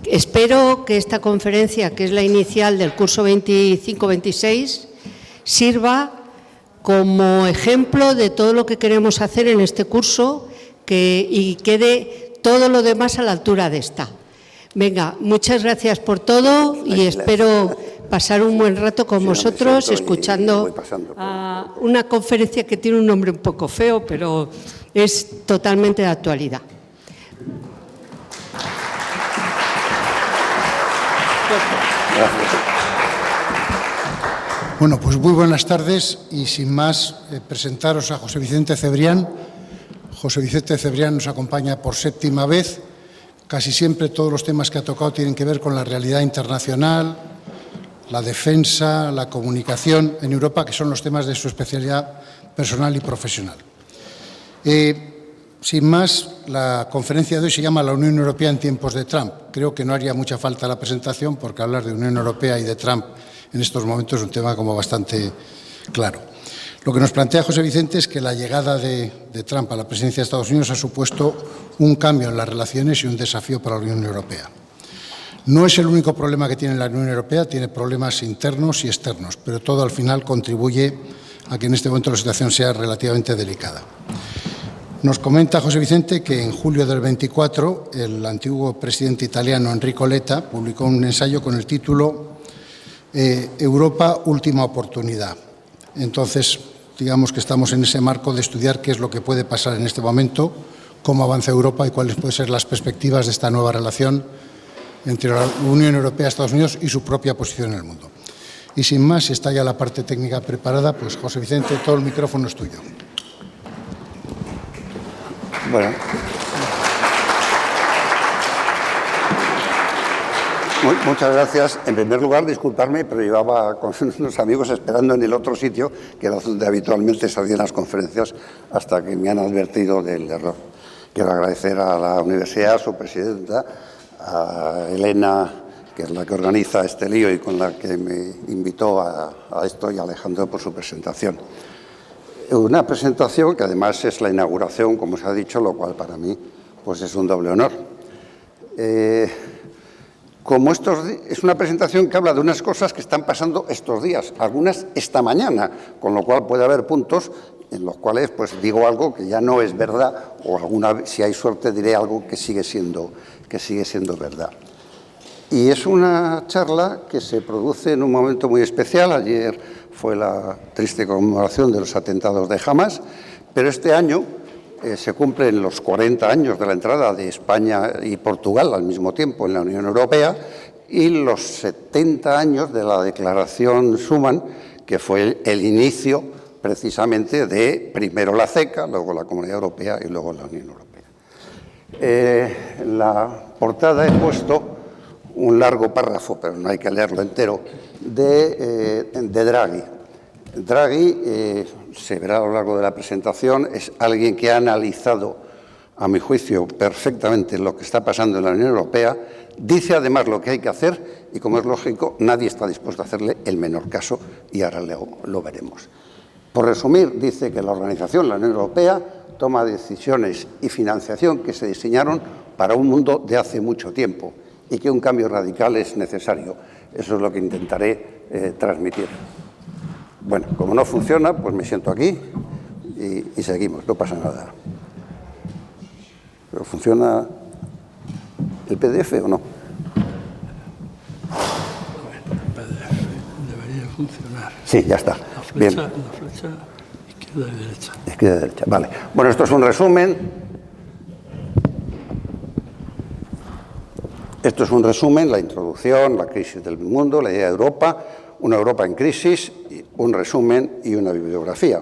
Espero que esta conferencia, que es la inicial del curso 25-26, sirva como ejemplo de todo lo que queremos hacer en este curso y quede todo lo demás a la altura de esta. Venga, muchas gracias por todo y espero pasar un buen rato con vosotros escuchando una conferencia que tiene un nombre un poco feo, pero es totalmente de actualidad. Gracias. Bueno, pues muy buenas tardes y sin más presentaros a José Vicente Cebrián. José Vicente Cebrián nos acompaña por 7ª vez. Casi siempre todos los temas que ha tocado tienen que ver con la realidad internacional, la defensa, la comunicación en Europa, que son los temas de su especialidad personal y profesional. Sin más, la conferencia de hoy se llama La Unión Europea en tiempos de Trump. Creo que no haría mucha falta la presentación porque hablar de Unión Europea y de Trump en estos momentos es un tema como bastante claro. Lo que nos plantea José Vicente es que la llegada de Trump a la presidencia de Estados Unidos ha supuesto un cambio en las relaciones y un desafío para la Unión Europea. No es el único problema que tiene la Unión Europea, tiene problemas internos y externos, pero todo al final contribuye a que en este momento la situación sea relativamente delicada. Nos comenta José Vicente que en julio del 24 el antiguo presidente italiano Enrico Letta publicó un ensayo con el título Europa, última oportunidad. Entonces, digamos que estamos en ese marco de estudiar qué es lo que puede pasar en este momento, cómo avanza Europa y cuáles pueden ser las perspectivas de esta nueva relación entre la Unión Europea y Estados Unidos y su propia posición en el mundo. Y sin más, si está ya la parte técnica preparada, pues José Vicente, todo el micrófono es tuyo. Bueno. Muchas gracias. En primer lugar, disculparme, pero llevaba con unos amigos esperando en el otro sitio, que era donde habitualmente se hacían las conferencias, hasta que me han advertido del error. Quiero agradecer a la universidad, a su presidenta, a Elena, que es la que organiza este lío y con la que me invitó a esto, y a Alejandro por su presentación. Una presentación que además es la inauguración, como se ha dicho, lo cual para mí pues es un doble honor. Es una presentación que habla de unas cosas que están pasando estos días, algunas esta mañana, con lo cual puede haber puntos en los cuales pues digo algo que ya no es verdad, o alguna vez, si hay suerte, diré algo que sigue siendo verdad. Y es una charla que se produce en un momento muy especial. Ayer fue la triste conmemoración de los atentados de Hamas, pero este año se cumplen los 40 años de la entrada de España y Portugal al mismo tiempo en la Unión Europea y los 70 años de la Declaración Schuman, que fue el inicio precisamente de primero la CECA, luego la Comunidad Europea y luego la Unión Europea. En la portada he puesto un largo párrafo, pero no hay que leerlo entero, de Draghi. Draghi, se verá a lo largo de la presentación, es alguien que ha analizado, a mi juicio, perfectamente lo que está pasando en la Unión Europea, dice además lo que hay que hacer y, como es lógico, nadie está dispuesto a hacerle el menor caso y ahora lo veremos. Por resumir, dice que la organización, la Unión Europea, toma decisiones y financiación que se diseñaron para un mundo de hace mucho tiempo y que un cambio radical es necesario. Eso es lo que intentaré transmitir. Bueno, como no funciona, pues me siento aquí y seguimos, no pasa nada. ¿Pero funciona el PDF o no? El PDF debería funcionar. Sí, ya está. Bien. La flecha izquierda y derecha. Izquierda y derecha, vale. Bueno, esto es un resumen. Esto es un resumen, la introducción, la crisis del mundo, la idea de Europa, una Europa en crisis, un resumen y una bibliografía.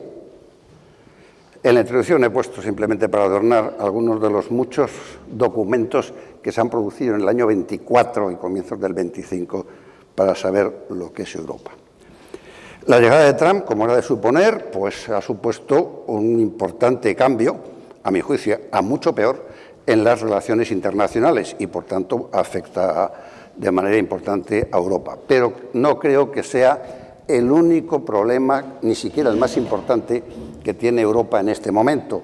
En la introducción he puesto simplemente para adornar algunos de los muchos documentos que se han producido en el año 24 y comienzos del 25 para saber lo que es Europa. La llegada de Trump, como era de suponer, pues ha supuesto un importante cambio, a mi juicio, a mucho peor, en las relaciones internacionales y, por tanto, afecta de manera importante a Europa. Pero no creo que sea el único problema, ni siquiera el más importante, que tiene Europa en este momento.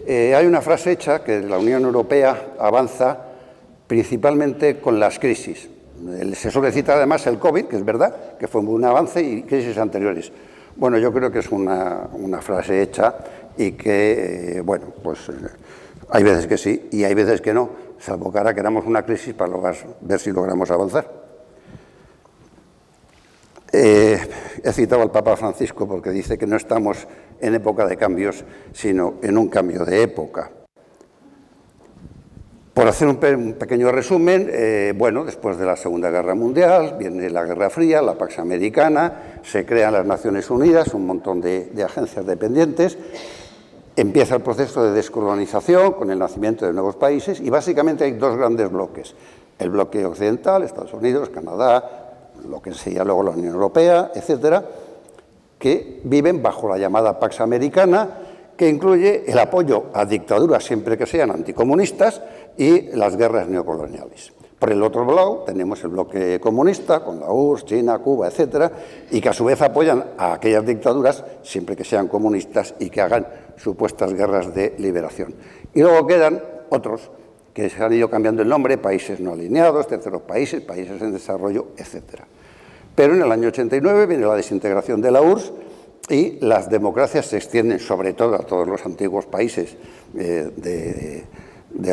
Hay una frase hecha que la Unión Europea avanza principalmente con las crisis. Se suele citar además el COVID, que es verdad, que fue un avance, y crisis anteriores. Bueno, yo creo que es una frase hecha y que, bueno, pues hay veces que sí y hay veces que no, salvo que ahora queramos una crisis para ver si logramos avanzar. He citado al Papa Francisco porque dice que no estamos en época de cambios, sino en un cambio de época. Por hacer un pequeño resumen, bueno, después de la Segunda Guerra Mundial, viene la Guerra Fría, la Pax Americana, se crean las Naciones Unidas, un montón de agencias dependientes, empieza el proceso de descolonización con el nacimiento de nuevos países y básicamente hay dos grandes bloques. El bloque occidental, Estados Unidos, Canadá, lo que sería luego la Unión Europea, etcétera, que viven bajo la llamada Pax Americana, que incluye el apoyo a dictaduras siempre que sean anticomunistas y las guerras neocoloniales. Por el otro lado tenemos el bloque comunista con la URSS, China, Cuba, etcétera, y que a su vez apoyan a aquellas dictaduras siempre que sean comunistas y que hagan supuestas guerras de liberación. Y luego quedan otros que se han ido cambiando el nombre, países no alineados, terceros países, países en desarrollo, etcétera. Pero en el año 89 viene la desintegración de la URSS y las democracias se extienden sobre todo a todos los antiguos países de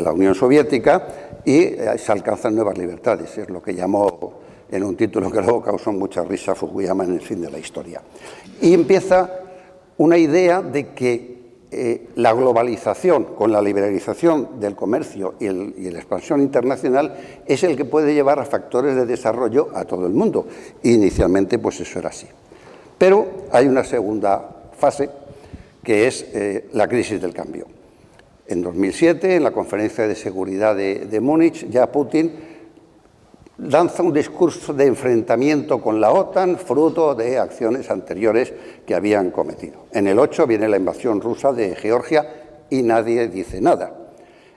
la Unión Soviética y se alcanzan nuevas libertades. Es lo que llamó en un título que luego causó mucha risa Fukuyama en El fin de la historia. Y empieza una idea de que la globalización con la liberalización del comercio y la expansión internacional es el que puede llevar a factores de desarrollo a todo el mundo. Y inicialmente pues eso era así. Pero hay una segunda fase que es la crisis del cambio. En 2007, en la Conferencia de Seguridad de Múnich, ya Putin lanza un discurso de enfrentamiento con la OTAN, fruto de acciones anteriores que habían cometido. En el 8 viene la invasión rusa de Georgia y nadie dice nada.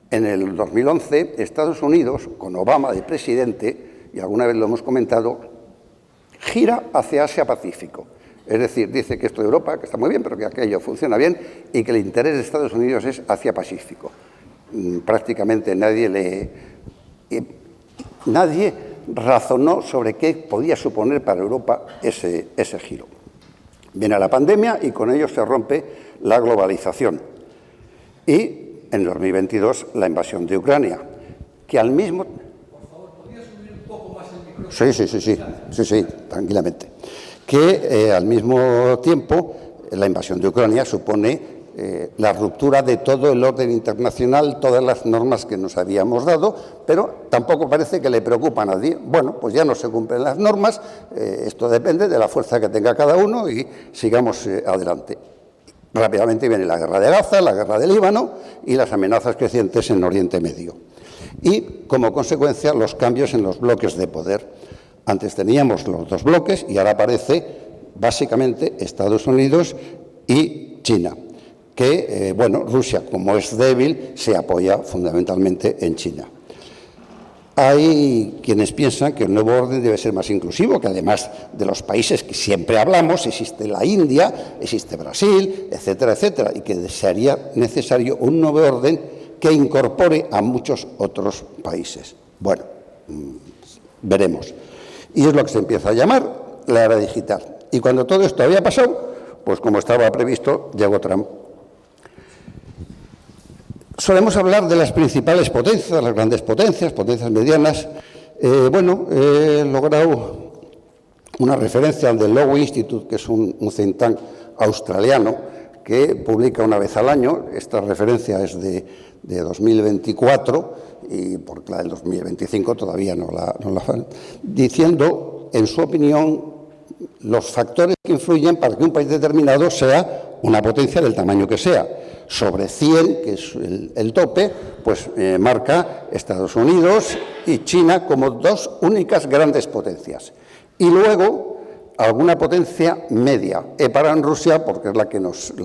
En el 2011, Estados Unidos, con Obama de presidente, y alguna vez lo hemos comentado, gira hacia Asia-Pacífico. Es decir, dice que esto de Europa, que está muy bien, pero que aquello funciona bien y que el interés de Estados Unidos es hacia Pacífico. Prácticamente nadie razonó sobre qué podía suponer para Europa ese giro. Viene la pandemia y con ello se rompe la globalización. Y en 2022 la invasión de Ucrania, que al mismo... Por favor, ¿podría subir un poco más el micrófono? Sí, tranquilamente. Que al mismo tiempo la invasión de Ucrania supone la ruptura de todo el orden internacional, todas las normas que nos habíamos dado, pero tampoco parece que le preocupa a nadie. Bueno, pues ya no se cumplen las normas, esto depende de la fuerza que tenga cada uno y sigamos adelante. Rápidamente viene la guerra de Gaza, la guerra del Líbano y las amenazas crecientes en Oriente Medio. Y, como consecuencia, los cambios en los bloques de poder. Antes teníamos los dos bloques y ahora aparece básicamente Estados Unidos y China, que, bueno, Rusia, como es débil, se apoya fundamentalmente en China. Hay quienes piensan que el nuevo orden debe ser más inclusivo, que además de los países que siempre hablamos, existe la India, existe Brasil, etcétera, etcétera, y que sería necesario un nuevo orden que incorpore a muchos otros países. Bueno, veremos. Y es lo que se empieza a llamar la era digital. Y cuando todo esto había pasado, pues como estaba previsto, llegó Trump. Solemos hablar de las principales potencias, las grandes potencias medianas. Bueno, he logrado una referencia al del Lowy Institute, que es un think tank australiano, que publica una vez al año. Esta referencia es de 2024 y porque la del 2025 todavía no la diciendo, en su opinión, los factores que influyen para que un país determinado sea una potencia del tamaño que sea. Sobre 100, que es el tope, pues marca Estados Unidos y China como dos únicas grandes potencias. Y luego alguna potencia media. He parado en Rusia porque es la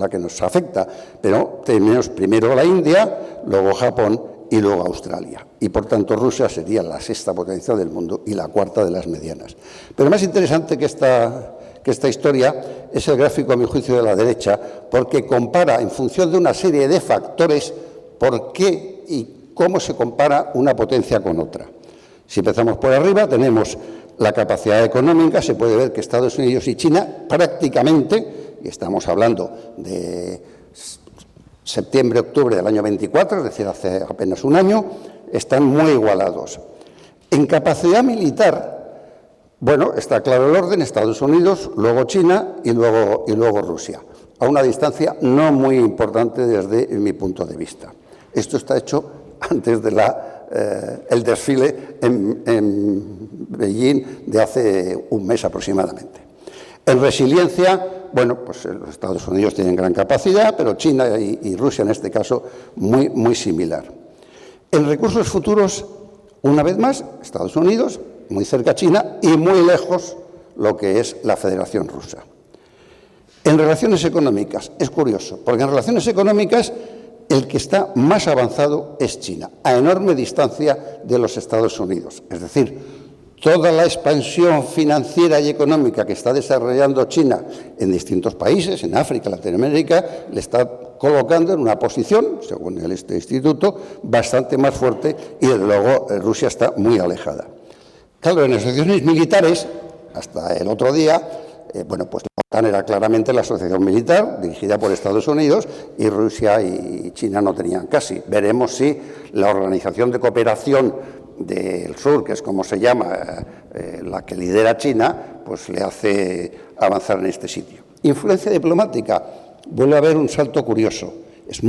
que nos afecta, pero tenemos primero la India, luego Japón y luego Australia. Y por tanto Rusia sería la sexta potencia del mundo y la cuarta de las medianas. Pero más interesante que esta historia es el gráfico, a mi juicio, de la derecha, porque compara en función de una serie de factores por qué y cómo se compara una potencia con otra. Si empezamos por arriba, tenemos la capacidad económica, se puede ver que Estados Unidos y China prácticamente, y estamos hablando de septiembre-octubre del año 24, es decir, hace apenas un año, están muy igualados. En capacidad militar, bueno, está claro el orden, Estados Unidos, luego China y luego Rusia, a una distancia no muy importante desde mi punto de vista. Esto está hecho antes de el desfile en Beijing de hace un mes aproximadamente. En resiliencia, bueno, pues los Estados Unidos tienen gran capacidad, pero China y Rusia en este caso muy similar. En recursos futuros, una vez más, Estados Unidos, muy cerca China y muy lejos lo que es la Federación Rusa. En relaciones económicas, es curioso, porque en relaciones económicas el que está más avanzado es China, a enorme distancia de los Estados Unidos. Es decir, toda la expansión financiera y económica que está desarrollando China en distintos países, en África, Latinoamérica, le está colocando en una posición, según este instituto, bastante más fuerte y, desde luego, Rusia está muy alejada. Claro, en asociaciones militares, hasta el otro día, bueno, pues la OTAN era claramente la asociación militar dirigida por Estados Unidos y Rusia y China no tenían casi. Veremos si la Organización de Cooperación del Sur, que es como se llama, la que lidera China, pues le hace avanzar en este sitio. Influencia diplomática, vuelve a haber un salto curioso. Es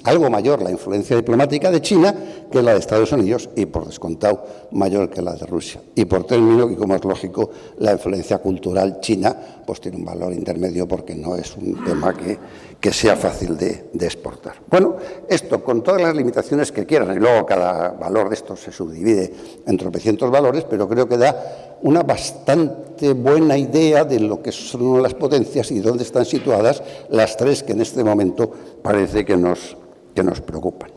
algo mayor la influencia diplomática de China que la de Estados Unidos y, por descontado, mayor que la de Rusia. Y, por término, y como es lógico, la influencia cultural china pues tiene un valor intermedio porque no es un tema que sea fácil de exportar. Bueno, esto con todas las limitaciones que quieran, y luego cada valor de estos se subdivide en tropecientos valores, pero creo que da una bastante buena idea de lo que son las potencias y dónde están situadas las tres que en este momento parece que nos preocupan.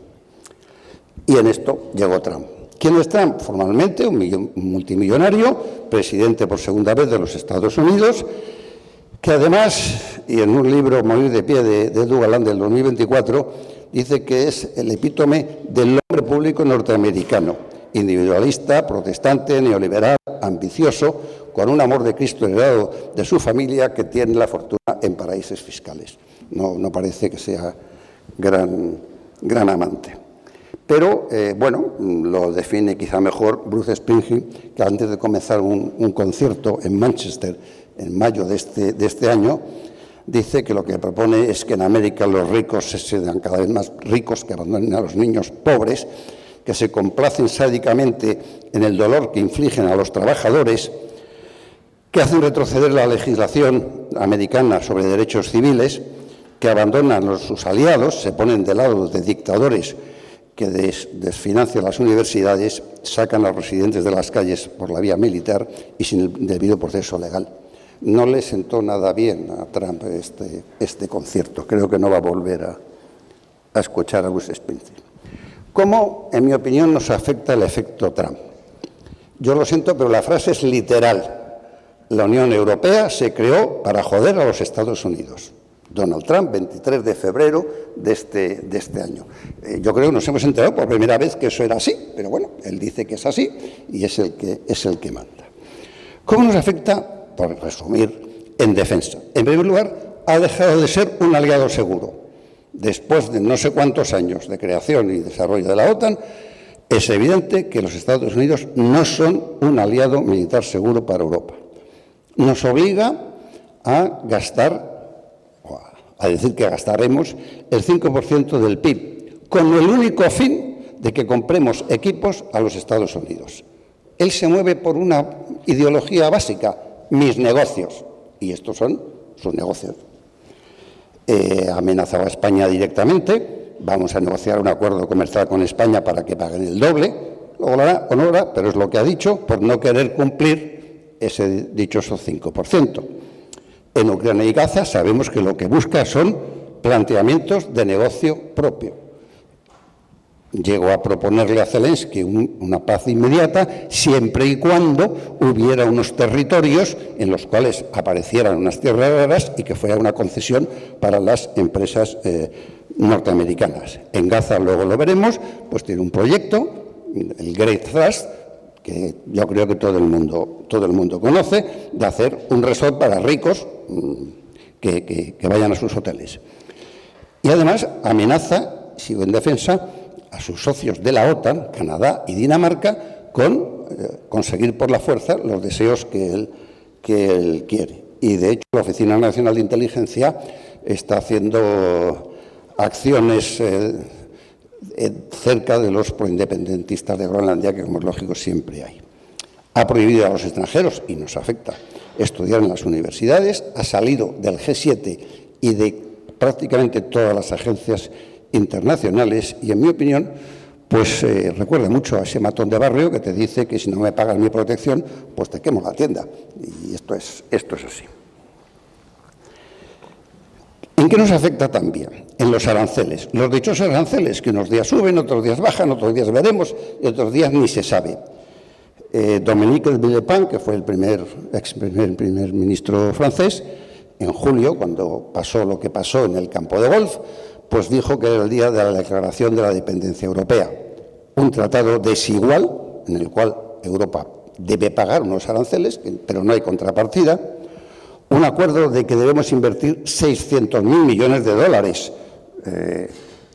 Y en esto llegó Trump. ¿Quién es Trump? Formalmente un multimillonario, presidente por segunda vez de los Estados Unidos, que además, y en un libro Morir de pie de Edu Galán del 2024, dice que es el epítome del hombre público norteamericano, individualista, protestante, neoliberal, ambicioso, con un amor de Cristo heredado de su familia que tiene la fortuna en paraísos fiscales. No parece que sea gran amante. Pero, bueno, lo define quizá mejor Bruce Springsteen, que antes de comenzar un concierto en Manchester en mayo de este año, dice que lo que propone es que en América los ricos se sean cada vez más ricos, que abandonen a los niños pobres, que se complacen sádicamente en el dolor que infligen a los trabajadores, que hacen retroceder la legislación americana sobre derechos civiles, que abandonan a sus aliados, se ponen de lado de dictadores que desfinancian las universidades, sacan a los residentes de las calles por la vía militar y sin el debido proceso legal. No le sentó nada bien a Trump este concierto. Creo que no va a volver a escuchar a Bruce Springsteen. ¿Cómo, en mi opinión, nos afecta el efecto Trump? Yo lo siento, pero la frase es literal. La Unión Europea se creó para joder a los Estados Unidos. Donald Trump, 23 de febrero de este año. Yo creo que nos hemos enterado por primera vez que eso era así, pero bueno, él dice que es así y es el que manda. ¿Cómo nos afecta? Por resumir, en defensa. En primer lugar, ha dejado de ser un aliado seguro. Después de no sé cuántos años de creación y desarrollo de la OTAN, es evidente que los Estados Unidos no son un aliado militar seguro para Europa. Nos obliga a gastar, a decir que gastaremos el 5% del PIB, con el único fin de que compremos equipos a los Estados Unidos. Él se mueve por una ideología básica, mis negocios, y estos son sus negocios. Amenazaba a España directamente, vamos a negociar un acuerdo comercial con España para que paguen el doble, luego lo hará o no lo hará, pero es lo que ha dicho por no querer cumplir ese dichoso 5%. En Ucrania y Gaza sabemos que lo que busca son planteamientos de negocio propio. llegó a proponerle a Zelensky una paz inmediata siempre y cuando hubiera unos territorios en los cuales aparecieran unas tierras raras y que fuera una concesión para las empresas norteamericanas. En Gaza, luego lo veremos, pues tiene un proyecto, el Great Trust, que yo creo que todo el mundo conoce, de hacer un resort para ricos que vayan a sus hoteles. Y además amenaza, sigo en defensa, a sus socios de la OTAN, Canadá y Dinamarca, con conseguir por la fuerza los deseos que él quiere. Y, de hecho, la Oficina Nacional de Inteligencia está haciendo acciones cerca de los proindependentistas de Groenlandia, que, como es lógico, siempre hay. Ha prohibido a los extranjeros, y nos afecta, estudiar en las universidades, ha salido del G7 y de prácticamente todas las agencias internacionales y, en mi opinión, pues recuerda mucho a ese matón de barrio que te dice que si no me pagas mi protección, pues te quemo la tienda. Y esto es así. ¿En qué nos afecta también? En los aranceles. Los dichosos aranceles, que unos días suben, otros días bajan, otros días veremos y otros días ni se sabe. Dominique de Villepin, que fue el primer ministro francés, en julio, cuando pasó lo que pasó en el campo de golf, pues dijo que era el día de la declaración de la dependencia europea. Un tratado desigual, en el cual Europa debe pagar unos aranceles, pero no hay contrapartida. Un acuerdo de que debemos invertir 600.000 millones de dólares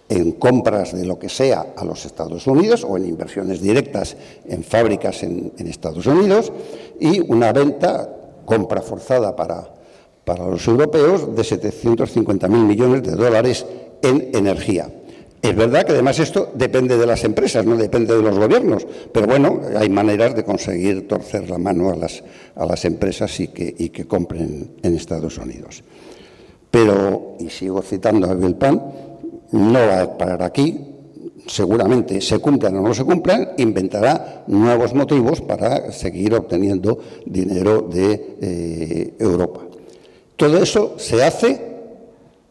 en compras de lo que sea a los Estados Unidos o en inversiones directas en fábricas en Estados Unidos, y una compra forzada para los europeos de 750.000 millones de dólares en energía. Es verdad que además esto depende de las empresas, no depende de los gobiernos, pero bueno, hay maneras de conseguir torcer la mano a las empresas y que compren en Estados Unidos. Pero, y sigo citando a Villepin, no va a parar aquí, seguramente se cumplan o no se cumplan, inventará nuevos motivos para seguir obteniendo dinero de Europa. Todo eso se hace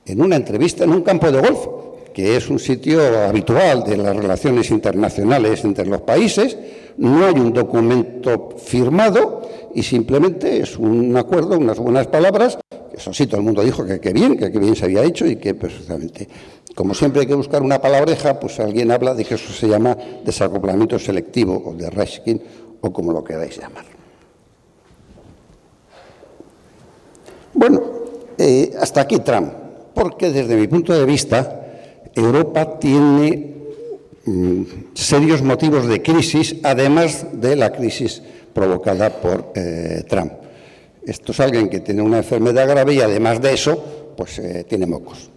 en una entrevista en un campo de golf, que es un sitio habitual de las relaciones internacionales entre los países. No hay un documento firmado y simplemente es un acuerdo, unas buenas palabras. Eso sí, todo el mundo dijo que bien se había hecho y que perfectamente. Como siempre hay que buscar una palabreja, pues alguien habla de que eso se llama desacoplamiento selectivo o de Rashkin o como lo queráis llamar. Bueno, hasta aquí Trump, porque desde mi punto de vista Europa tiene serios motivos de crisis, además de la crisis provocada por Trump. Esto es alguien que tiene una enfermedad grave y además de eso, pues tiene mocos.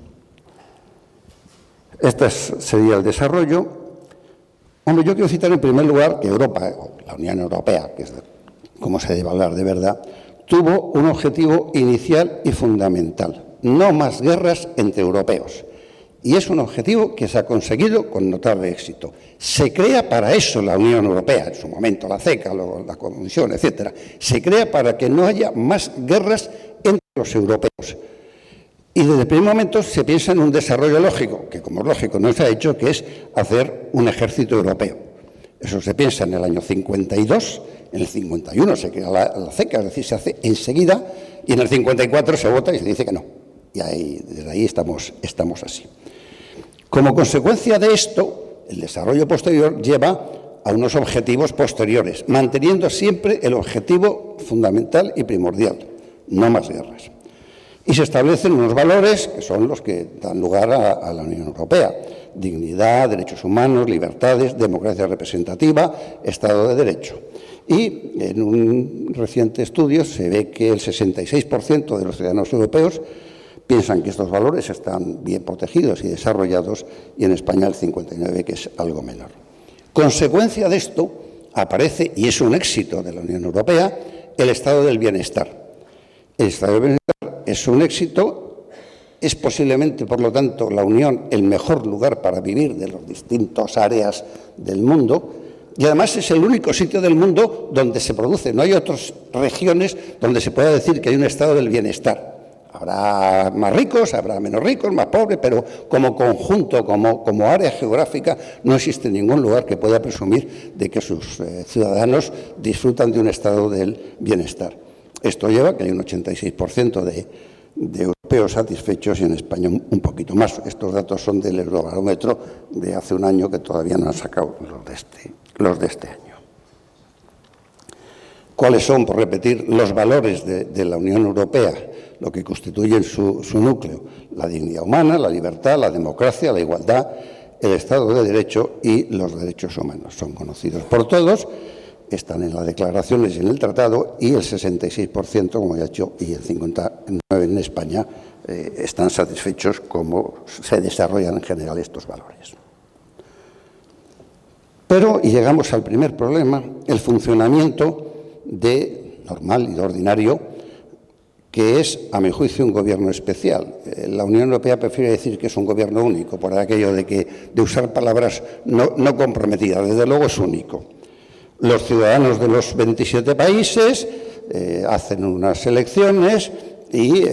Este sería el desarrollo. Hombre, yo quiero citar en primer lugar que Europa, la Unión Europea, que es como se debe hablar de verdad, tuvo un objetivo inicial y fundamental: no más guerras entre europeos. Y es un objetivo que se ha conseguido con notable éxito. Se crea para eso la Unión Europea, en su momento la CECA, la Comisión, etcétera. Se crea para que no haya más guerras entre los europeos. Y desde el primer momento se piensa en un desarrollo lógico, que como es lógico no se ha hecho, que es hacer un ejército europeo. Eso se piensa en el año 52, en el 51 se crea la CECA, es decir, se hace enseguida, y en el 54 se vota y se dice que no. Y desde ahí estamos así. Como consecuencia de esto, el desarrollo posterior lleva a unos objetivos posteriores, manteniendo siempre el objetivo fundamental y primordial: no más guerras. Y se establecen unos valores que son los que dan lugar a la Unión Europea: dignidad, derechos humanos, libertades, democracia representativa, Estado de Derecho. Y en un reciente estudio se ve que el 66% de los ciudadanos europeos piensan que estos valores están bien protegidos y desarrollados, y en España el 59%, que es algo menor. Consecuencia de esto aparece, y es un éxito de la Unión Europea, el estado del bienestar. El estado del bienestar es un éxito, es posiblemente, por lo tanto, la Unión el mejor lugar para vivir de las distintas áreas del mundo, y además es el único sitio del mundo donde se produce. No hay otras regiones donde se pueda decir que hay un estado del bienestar. Habrá más ricos, habrá menos ricos, más pobres, pero como conjunto, como área geográfica, no existe ningún lugar que pueda presumir de que sus ciudadanos disfrutan de un estado del bienestar. Esto lleva a que hay un 86% de europeos satisfechos y en España un poquito más. Estos datos son del Eurobarómetro de hace un año, que todavía no han sacado los de este año. ¿Cuáles son, por repetir, los valores de la Unión Europea, lo que constituyen su núcleo? La dignidad humana, la libertad, la democracia, la igualdad, el Estado de Derecho y los derechos humanos. Son conocidos por todos, están en las declaraciones y en el tratado, y el 66%, como ya he dicho, y el 59% en España están satisfechos como se desarrollan en general estos valores. Pero, y llegamos al primer problema, el funcionamiento normal y de ordinario, que es, a mi juicio, un gobierno especial. La Unión Europea prefiere decir que es un gobierno único, por aquello de usar palabras no comprometidas. Desde luego es único. Los ciudadanos de los 27 países hacen unas elecciones y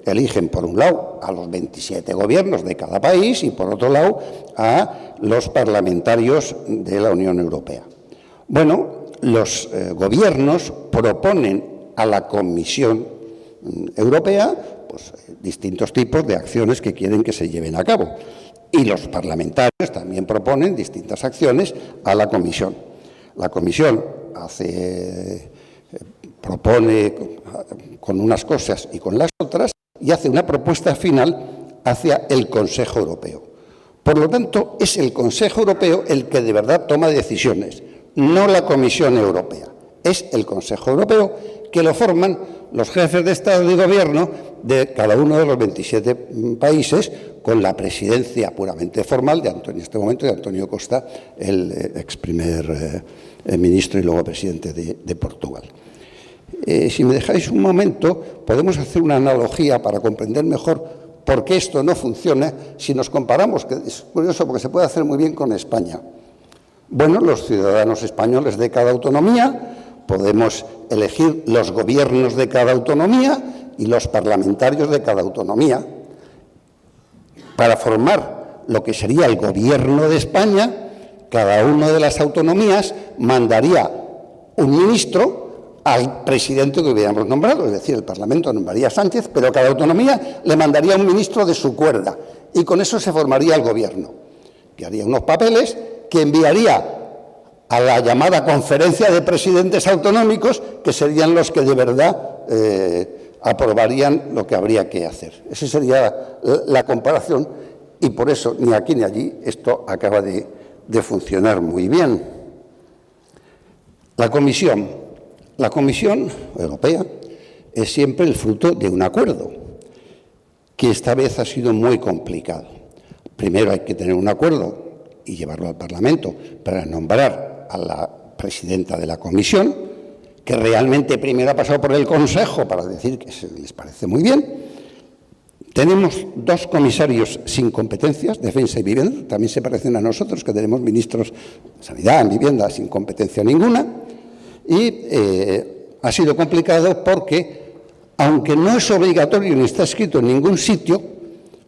eligen, por un lado, a los 27 gobiernos de cada país y, por otro lado, a los parlamentarios de la Unión Europea. Bueno, los gobiernos proponen a la Comisión Europea pues, distintos tipos de acciones que quieren que se lleven a cabo. Y los parlamentarios también proponen distintas acciones a la Comisión. La Comisión propone con unas cosas y con las otras y hace una propuesta final hacia el Consejo Europeo. Por lo tanto, es el Consejo Europeo el que de verdad toma decisiones, no la Comisión Europea. Es el Consejo Europeo, que lo forman los jefes de Estado y Gobierno de cada uno de los 27 países, con la presidencia puramente formal en este momento de António Costa, el ex primer ministro y luego presidente de Portugal. Si me dejáis un momento, podemos hacer una analogía para comprender mejor por qué esto no funciona si nos comparamos, que es curioso porque se puede hacer muy bien con España. Bueno, los ciudadanos españoles de cada autonomía podemos elegir los gobiernos de cada autonomía y los parlamentarios de cada autonomía. Para formar lo que sería el gobierno de España, cada una de las autonomías mandaría un ministro al presidente que hubiéramos nombrado, es decir, el Parlamento nombraría a Sánchez, pero cada autonomía le mandaría un ministro de su cuerda y con eso se formaría el gobierno, que haría unos papeles que enviaría a la llamada conferencia de presidentes autonómicos, que serían los que de verdad aprobarían lo que habría que hacer. Esa sería la comparación y por eso ni aquí ni allí esto acaba de funcionar muy bien. La Comisión Europea es siempre el fruto de un acuerdo, que esta vez ha sido muy complicado. Primero hay que tener un acuerdo y llevarlo al Parlamento para nombrar a la presidenta de la Comisión, que realmente primero ha pasado por el Consejo para decir que les parece muy bien. Tenemos dos comisarios sin competencias, Defensa y Vivienda, también se parecen a nosotros, que tenemos ministros de Sanidad, Vivienda, sin competencia ninguna. Y ha sido complicado porque, aunque no es obligatorio ni está escrito en ningún sitio,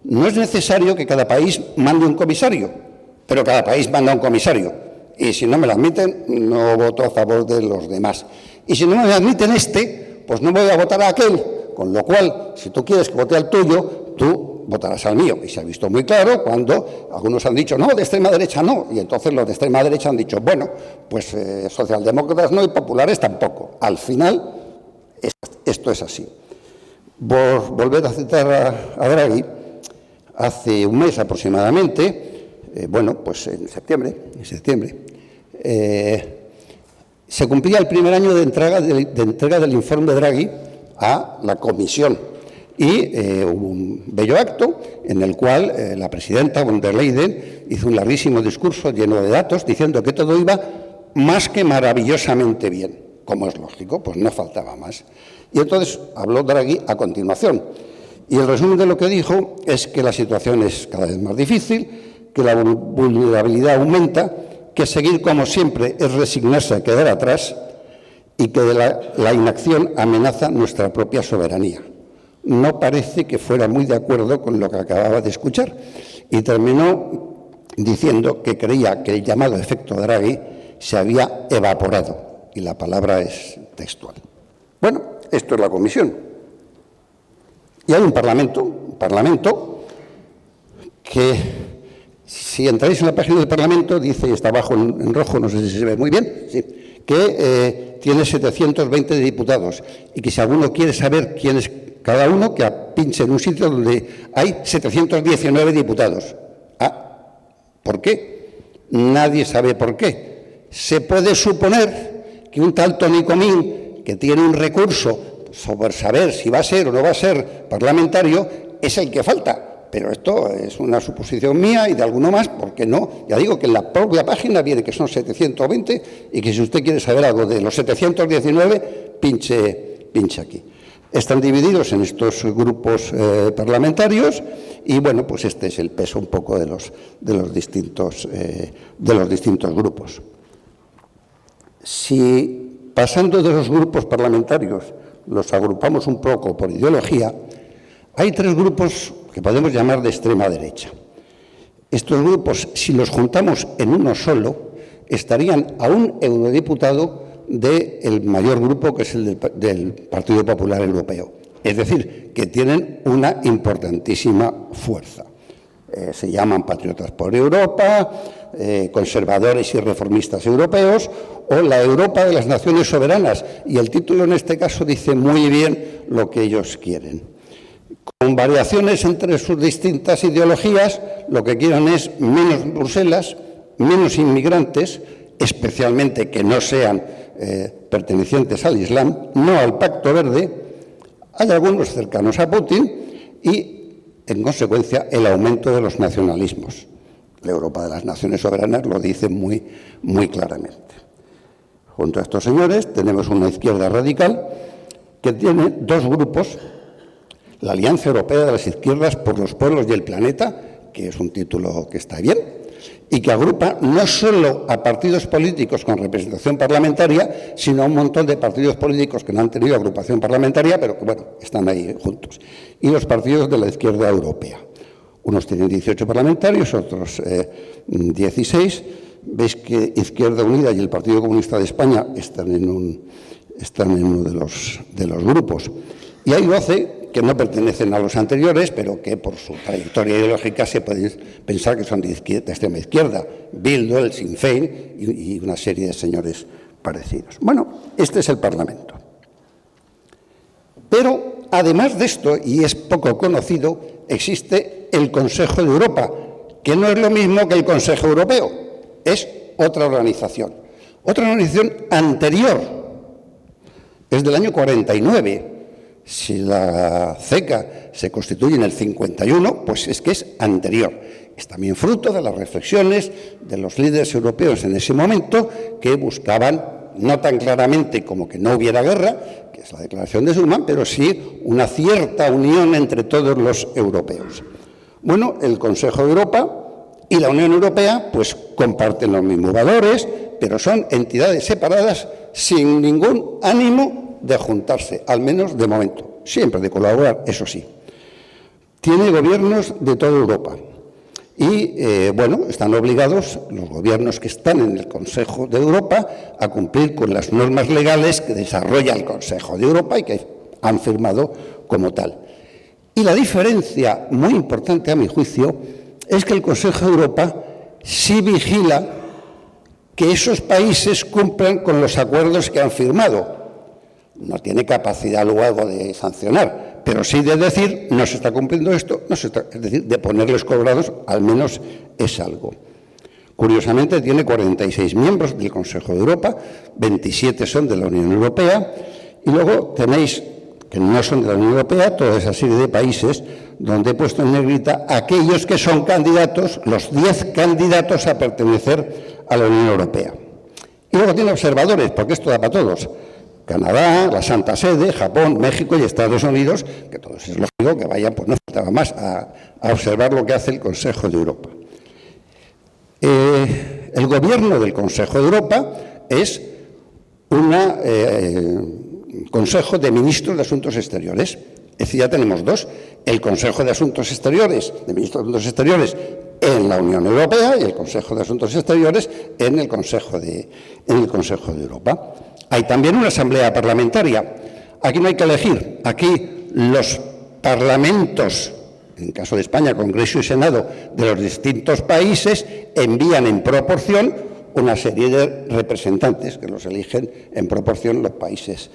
no es necesario que cada país mande un comisario, pero cada país manda un comisario. Y si no me lo admiten, no voto a favor de los demás. Y si no me admiten pues no voy a votar a aquel. Con lo cual, si tú quieres que vote al tuyo, tú votarás al mío. Y se ha visto muy claro cuando algunos han dicho, no, de extrema derecha no. Y entonces los de extrema derecha han dicho, bueno, pues socialdemócratas no y populares tampoco. Al final, esto es así. Por volver a citar a Draghi, hace un mes aproximadamente, pues en septiembre, se cumplía el primer año de entrega del informe de Draghi a la Comisión y hubo un bello acto en el cual la presidenta von der Leyen hizo un larguísimo discurso lleno de datos diciendo que todo iba más que maravillosamente bien, como es lógico, pues no faltaba más. Y entonces habló Draghi a continuación y el resumen de lo que dijo es que la situación es cada vez más difícil, que la vulnerabilidad aumenta, que seguir como siempre es resignarse a quedar atrás y que la inacción amenaza nuestra propia soberanía. no parece que fuera muy de acuerdo con lo que acababa de escuchar y terminó diciendo que creía que el llamado efecto Draghi se había evaporado, y la palabra es textual. Bueno, esto es la Comisión. Y hay un Parlamento que, si entráis en la página del Parlamento, dice, y está abajo en rojo, no sé si se ve muy bien, sí, que tiene 720 diputados y que si alguno quiere saber quién es cada uno, que pinche en un sitio donde hay 719 diputados. ¿Por qué? Nadie sabe por qué. Se puede suponer que un tal Toni Comín, que tiene un recurso sobre saber si va a ser o no va a ser parlamentario, es el que falta. Pero esto es una suposición mía y de alguno más, porque no, ya digo que en la propia página viene que son 720 y que si usted quiere saber algo de los 719, pinche aquí. Están divididos en estos grupos parlamentarios y, bueno, pues este es el peso un poco de los distintos grupos. Si, pasando de los grupos parlamentarios, los agrupamos un poco por ideología, hay tres grupos que podemos llamar de extrema derecha. Estos grupos, si los juntamos en uno solo, estarían a un eurodiputado del mayor grupo, que es el del Partido Popular Europeo. Es decir, que tienen una importantísima fuerza. Se llaman Patriotas por Europa, Conservadores y Reformistas Europeos, o la Europa de las Naciones Soberanas. Y el título en este caso dice muy bien lo que ellos quieren. Con variaciones entre sus distintas ideologías, lo que quieren es menos Bruselas, menos inmigrantes, especialmente que no sean pertenecientes al Islam, no al Pacto Verde. Hay algunos cercanos a Putin y, en consecuencia, el aumento de los nacionalismos. La Europa de las Naciones Soberanas lo dice muy, muy claramente. Junto a estos señores tenemos una izquierda radical que tiene dos grupos: la Alianza Europea de las Izquierdas por los Pueblos y el Planeta, que es un título que está bien, y que agrupa no solo a partidos políticos con representación parlamentaria, sino a un montón de partidos políticos que no han tenido agrupación parlamentaria, pero que, bueno, están ahí juntos. Y los partidos de la izquierda europea. Unos tienen 18 parlamentarios, otros 16. Veis que Izquierda Unida y el Partido Comunista de España están en uno de los grupos. Y hay 12 que no pertenecen a los anteriores, pero que por su trayectoria ideológica se puede pensar que son de extrema izquierda: Bildu, el Sinn Féin y una serie de señores parecidos. Bueno, este es el Parlamento. Pero, además de esto, y es poco conocido, existe el Consejo de Europa, que no es lo mismo que el Consejo Europeo, es otra organización anterior, es del año 49. Si la CECA se constituye en el 51, pues es que es anterior. Es también fruto de las reflexiones de los líderes europeos en ese momento, que buscaban, no tan claramente como que no hubiera guerra, que es la declaración de Schuman, pero sí una cierta unión entre todos los europeos. Bueno, el Consejo de Europa y la Unión Europea pues comparten los mismos valores, pero son entidades separadas sin ningún ánimo de juntarse, al menos de momento, siempre de colaborar, eso sí. Tiene gobiernos de toda Europa y, bueno, están obligados los gobiernos que están en el Consejo de Europa a cumplir con las normas legales que desarrolla el Consejo de Europa y que han firmado como tal. Y la diferencia muy importante, a mi juicio, es que el Consejo de Europa sí vigila que esos países cumplan con los acuerdos que han firmado. No tiene capacidad luego de sancionar, pero sí de decir, no se está cumpliendo esto, es decir, de ponerles colgados, al menos es algo. Curiosamente, tiene 46 miembros del Consejo de Europa, 27 son de la Unión Europea, y luego tenéis, que no son de la Unión Europea, toda esa serie de países donde he puesto en negrita aquellos que son candidatos, los 10 candidatos a pertenecer a la Unión Europea. Y luego tiene observadores, porque esto da para todos: Canadá, la Santa Sede, Japón, México y Estados Unidos, que todos es lógico que vayan, pues no faltaba más, a observar lo que hace el Consejo de Europa. El gobierno del Consejo de Europa es un Consejo de Ministros de Asuntos Exteriores. Es decir, ya tenemos dos, el Consejo de Asuntos Exteriores, de Ministros de Asuntos Exteriores en la Unión Europea y el Consejo de Asuntos Exteriores en el Consejo de Europa. Hay también una asamblea parlamentaria. Aquí no hay que elegir, aquí los parlamentos, en caso de España, Congreso y Senado, de los distintos países, envían en proporción una serie de representantes que los eligen en proporción los países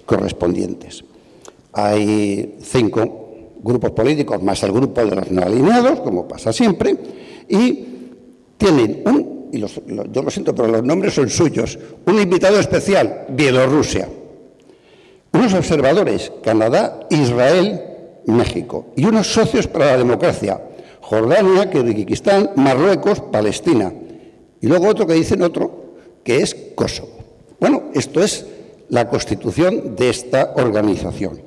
correspondientes. Hay 5 grupos políticos más el grupo de los no alineados, como pasa siempre, y tienen yo lo siento, pero los nombres son suyos, un invitado especial, Bielorrusia, unos observadores, Canadá, Israel, México, y unos socios para la democracia, Jordania, Kirguistán, Marruecos, Palestina, y luego otro que dicen otro, que es Kosovo. Bueno, esto es la constitución de esta organización.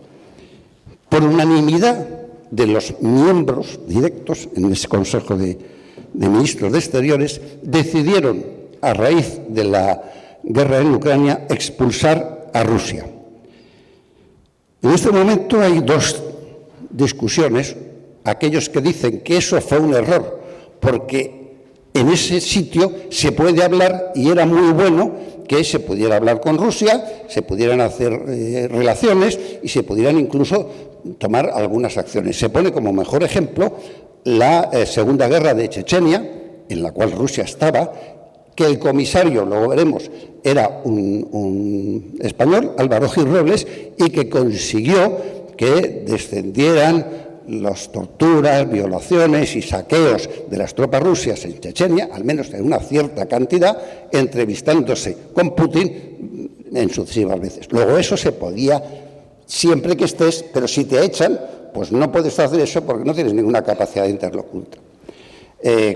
Por unanimidad de los miembros directos en ese Consejo de Ministros de Exteriores, decidieron, a raíz de la guerra en Ucrania, expulsar a Rusia. En este momento hay 2 discusiones, aquellos que dicen que eso fue un error, porque en ese sitio se puede hablar y era muy bueno que se pudiera hablar con Rusia, se pudieran hacer relaciones y se pudieran incluso tomar algunas acciones. Se pone como mejor ejemplo la Segunda Guerra de Chechenia, en la cual Rusia estaba, que el comisario, luego veremos, era un español, Álvaro Gil Robles, y que consiguió que descendieran las torturas, violaciones y saqueos de las tropas rusas en Chechenia, al menos en una cierta cantidad, entrevistándose con Putin en sucesivas veces. Luego eso se podía, siempre que estés, pero si te echan, pues no puedes hacer eso porque no tienes ninguna capacidad de interlocutor.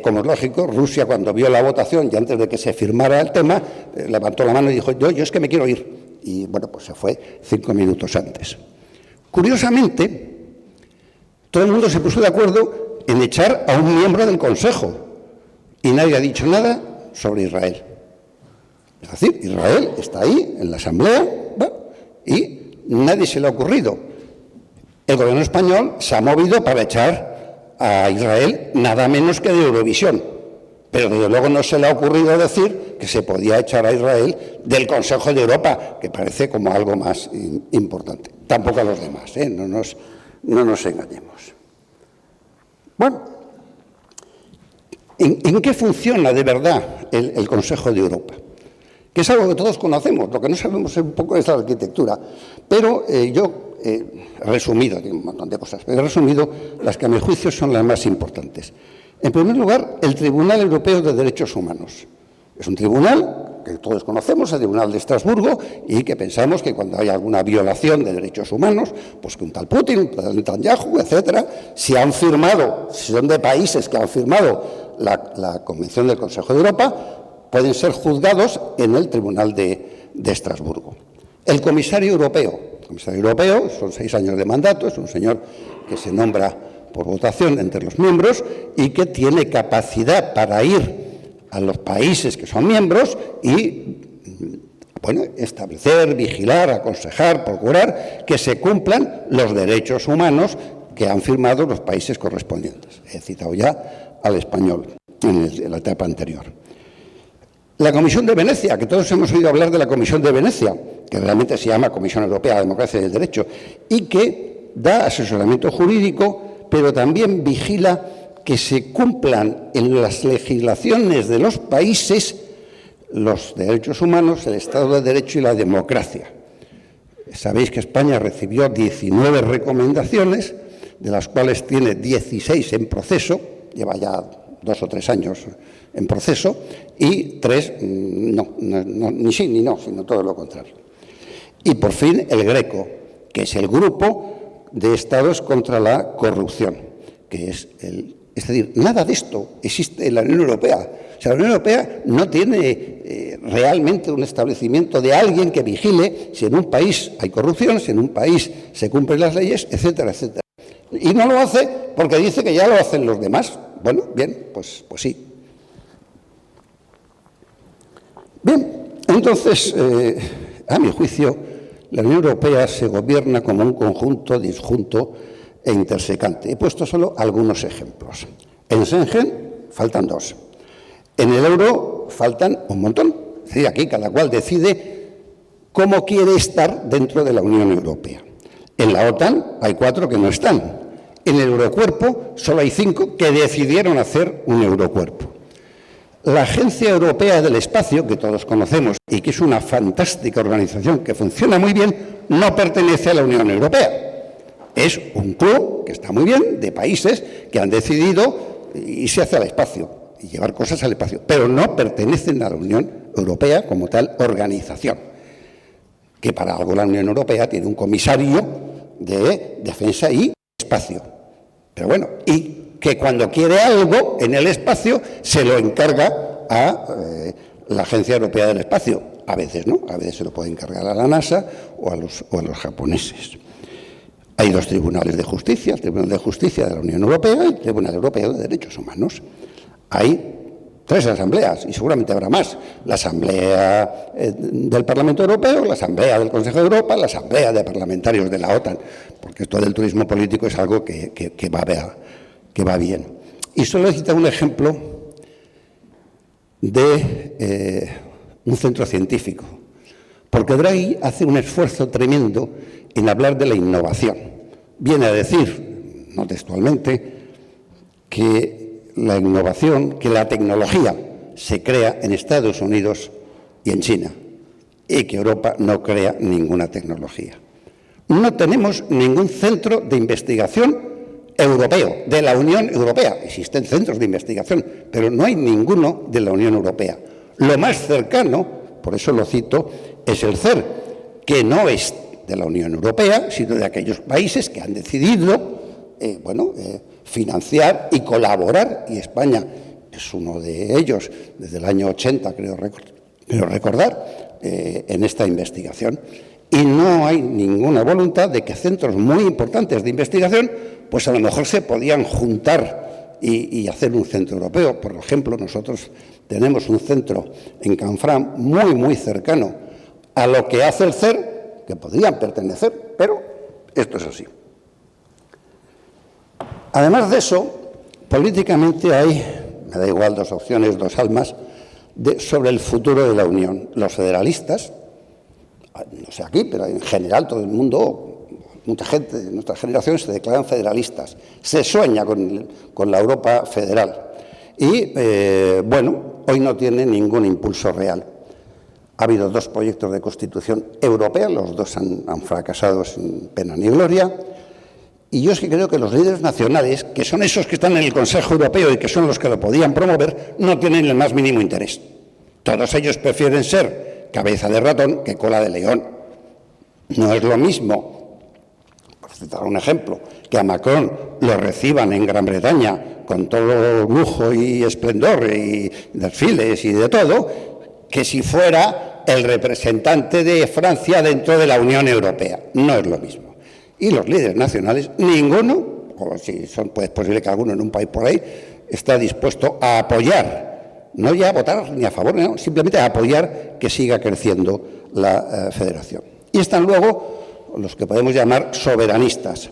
Como es lógico, Rusia, cuando vio la votación y antes de que se firmara el tema, levantó la mano y dijo, yo es que me quiero ir. Y bueno, pues se fue 5 minutos antes. Curiosamente, todo el mundo se puso de acuerdo en echar a un miembro del Consejo y nadie ha dicho nada sobre Israel. Es decir, Israel está ahí en la Asamblea, ¿no? Y nadie se le ha ocurrido. El gobierno español se ha movido para echar a Israel nada menos que de Eurovisión, pero desde luego no se le ha ocurrido decir que se podía echar a Israel del Consejo de Europa, que parece como algo más importante. Tampoco a los demás, no nos engañemos. Bueno, ¿en qué funciona de verdad el Consejo de Europa? Que es algo que todos conocemos, lo que no sabemos un poco es la arquitectura, pero yo he resumido, tengo un montón de cosas, pero he resumido las que a mi juicio son las más importantes. En primer lugar, el Tribunal Europeo de Derechos Humanos. Es un tribunal que todos conocemos, el Tribunal de Estrasburgo, y que pensamos que cuando hay alguna violación de derechos humanos, pues que un tal Putin, un tal Netanyahu, etcétera, si son de países que han firmado la Convención del Consejo de Europa, pueden ser juzgados en el Tribunal de Estrasburgo. El comisario europeo son 6 años de mandato, es un señor que se nombra por votación entre los miembros y que tiene capacidad para ir a los países que son miembros y, bueno, establecer, vigilar, aconsejar, procurar que se cumplan los derechos humanos que han firmado los países correspondientes. He citado ya al español en la etapa anterior. La Comisión de Venecia, que todos hemos oído hablar de la Comisión de Venecia, que realmente se llama Comisión Europea de Democracia y el Derecho, y que da asesoramiento jurídico, pero también vigila que se cumplan en las legislaciones de los países los derechos humanos, el Estado de Derecho y la democracia. Sabéis que España recibió 19 recomendaciones, de las cuales tiene 16 en proceso, lleva ya 2 o 3 años en proceso, y 3 ni sí ni no, sino todo lo contrario. Y por fin el GRECO, que es el Grupo de Estados contra la Corrupción, que es decir, nada de esto existe en la Unión Europea. O sea, la Unión Europea no tiene realmente un establecimiento de alguien que vigile si en un país hay corrupción, si en un país se cumplen las leyes, etcétera, etcétera. Y no lo hace porque dice que ya lo hacen los demás. Bueno, bien, pues sí. Bien, entonces, a mi juicio, la Unión Europea se gobierna como un conjunto disjunto e intersecante. He puesto solo algunos ejemplos. En Schengen faltan 2. En el euro faltan un montón. Es decir, aquí cada cual decide cómo quiere estar dentro de la Unión Europea. En la OTAN hay 4 que no están. En el Eurocuerpo solo hay 5 que decidieron hacer un Eurocuerpo. La Agencia Europea del Espacio, que todos conocemos y que es una fantástica organización que funciona muy bien, no pertenece a la Unión Europea. Es un club que está muy bien, de países que han decidido irse hacia el espacio y llevar cosas al espacio, pero no pertenecen a la Unión Europea como tal organización. Que para algo la Unión Europea tiene un comisario de defensa y espacio. Pero bueno, y que cuando quiere algo en el espacio se lo encarga a la Agencia Europea del Espacio. A veces no, a veces se lo puede encargar a la NASA o a los japoneses. Hay 2 tribunales de justicia, el Tribunal de Justicia de la Unión Europea y el Tribunal Europeo de Derechos Humanos. Hay 3 asambleas, y seguramente habrá más. La Asamblea del Parlamento Europeo, la Asamblea del Consejo de Europa, la Asamblea de Parlamentarios de la OTAN, porque esto del turismo político es algo que va bien. Y solo he citado un ejemplo de un centro científico, porque Draghi hace un esfuerzo tremendo en hablar de la innovación. Viene a decir, no textualmente, que la innovación, que la tecnología se crea en Estados Unidos y en China, y que Europa no crea ninguna tecnología. No tenemos ningún centro de investigación europeo, de la Unión Europea. Existen centros de investigación, pero no hay ninguno de la Unión Europea. Lo más cercano, por eso lo cito, es el CER, que no es de la Unión Europea, sino de aquellos países que han decidido financiar y colaborar, y España es uno de ellos, desde el año 80, creo recordar, en esta investigación. Y no hay ninguna voluntad de que centros muy importantes de investigación, pues a lo mejor se podían juntar y hacer un centro europeo. Por ejemplo, nosotros tenemos un centro en Canfranc muy cercano a lo que hace el CER, que podrían pertenecer, pero esto es así. Además de eso, políticamente hay, me da igual, 2 opciones, 2 almas, sobre el futuro de la Unión. Los federalistas, no sé aquí, pero en general todo el mundo, mucha gente de nuestra generación se declaran federalistas. Se sueña con la Europa federal. Y, hoy no tiene ningún impulso real. Ha habido 2 proyectos de constitución europea, los 2 han fracasado sin pena ni gloria. Y yo es que creo que los líderes nacionales, que son esos que están en el Consejo Europeo y que son los que lo podían promover, no tienen el más mínimo interés. Todos ellos prefieren ser cabeza de ratón que cola de león. No es lo mismo, por citar un ejemplo, que a Macron lo reciban en Gran Bretaña con todo lujo y esplendor y desfiles y de todo, que si fuera el representante de Francia dentro de la Unión Europea. No es lo mismo. Y los líderes nacionales, ninguno, o si es posible que alguno en un país por ahí, está dispuesto a apoyar, no ya a votar ni a favor, no, simplemente a apoyar que siga creciendo la federación. Y están luego los que podemos llamar soberanistas,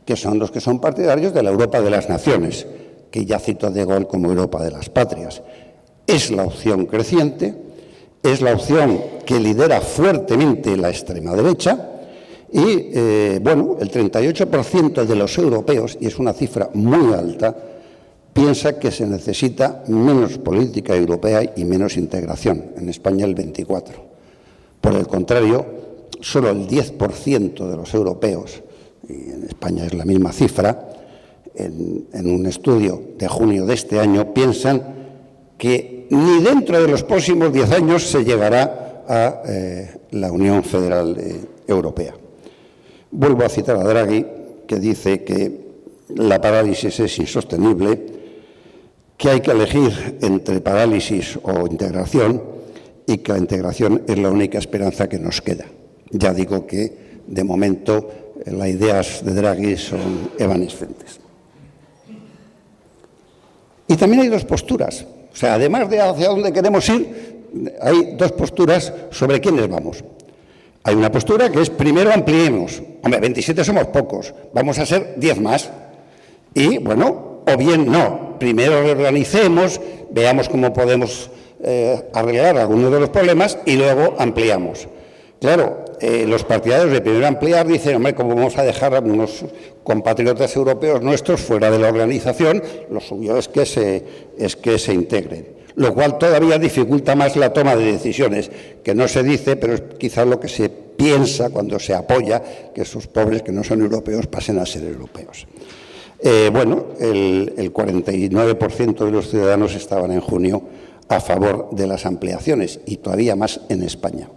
que son los que son partidarios de la Europa de las naciones, que ya citó de Gaulle como Europa de las patrias. Es la opción creciente, es la opción que lidera fuertemente la extrema derecha. Y, el 38% de los europeos, y es una cifra muy alta, piensa que se necesita menos política europea y menos integración. En España el 24%. Por el contrario, solo el 10% de los europeos, y en España es la misma cifra, en un estudio de junio de este año, piensan que ni dentro de los próximos 10 años se llegará a la Unión Federal Europea. Vuelvo a citar a Draghi, que dice que la parálisis es insostenible, que hay que elegir entre parálisis o integración y que la integración es la única esperanza que nos queda. Ya digo que, de momento, las ideas de Draghi son evanescentes. Y también hay 2 posturas. O sea, además de hacia dónde queremos ir, hay 2 posturas sobre quiénes vamos. Hay una postura que es primero ampliemos. Hombre, 27 somos pocos, vamos a ser 10 más. Y, bueno, o bien no, primero reorganicemos, veamos cómo podemos arreglar algunos de los problemas y luego ampliamos. Claro, los partidarios de primero ampliar dicen, hombre, ¿cómo vamos a dejar a unos compatriotas europeos nuestros fuera de la organización? Lo suyo es que se integren, lo cual todavía dificulta más la toma de decisiones, que no se dice, pero es quizás lo que se piensa cuando se apoya que esos pobres que no son europeos pasen a ser europeos. Bueno, el 49% de los ciudadanos estaban en junio a favor de las ampliaciones y todavía más en España.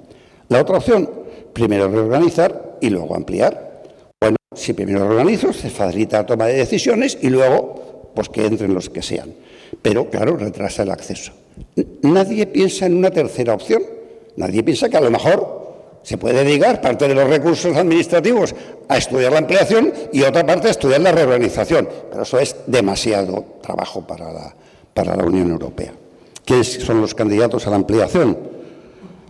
La otra opción, primero reorganizar y luego ampliar. Bueno, si primero reorganizo, se facilita la toma de decisiones y luego, pues que entren los que sean. Pero, claro, retrasa el acceso. Nadie piensa en una tercera opción. Nadie piensa que a lo mejor se puede dedicar parte de los recursos administrativos a estudiar la ampliación y otra parte a estudiar la reorganización. Pero eso es demasiado trabajo para la Unión Europea. ¿Quiénes son los candidatos a la ampliación?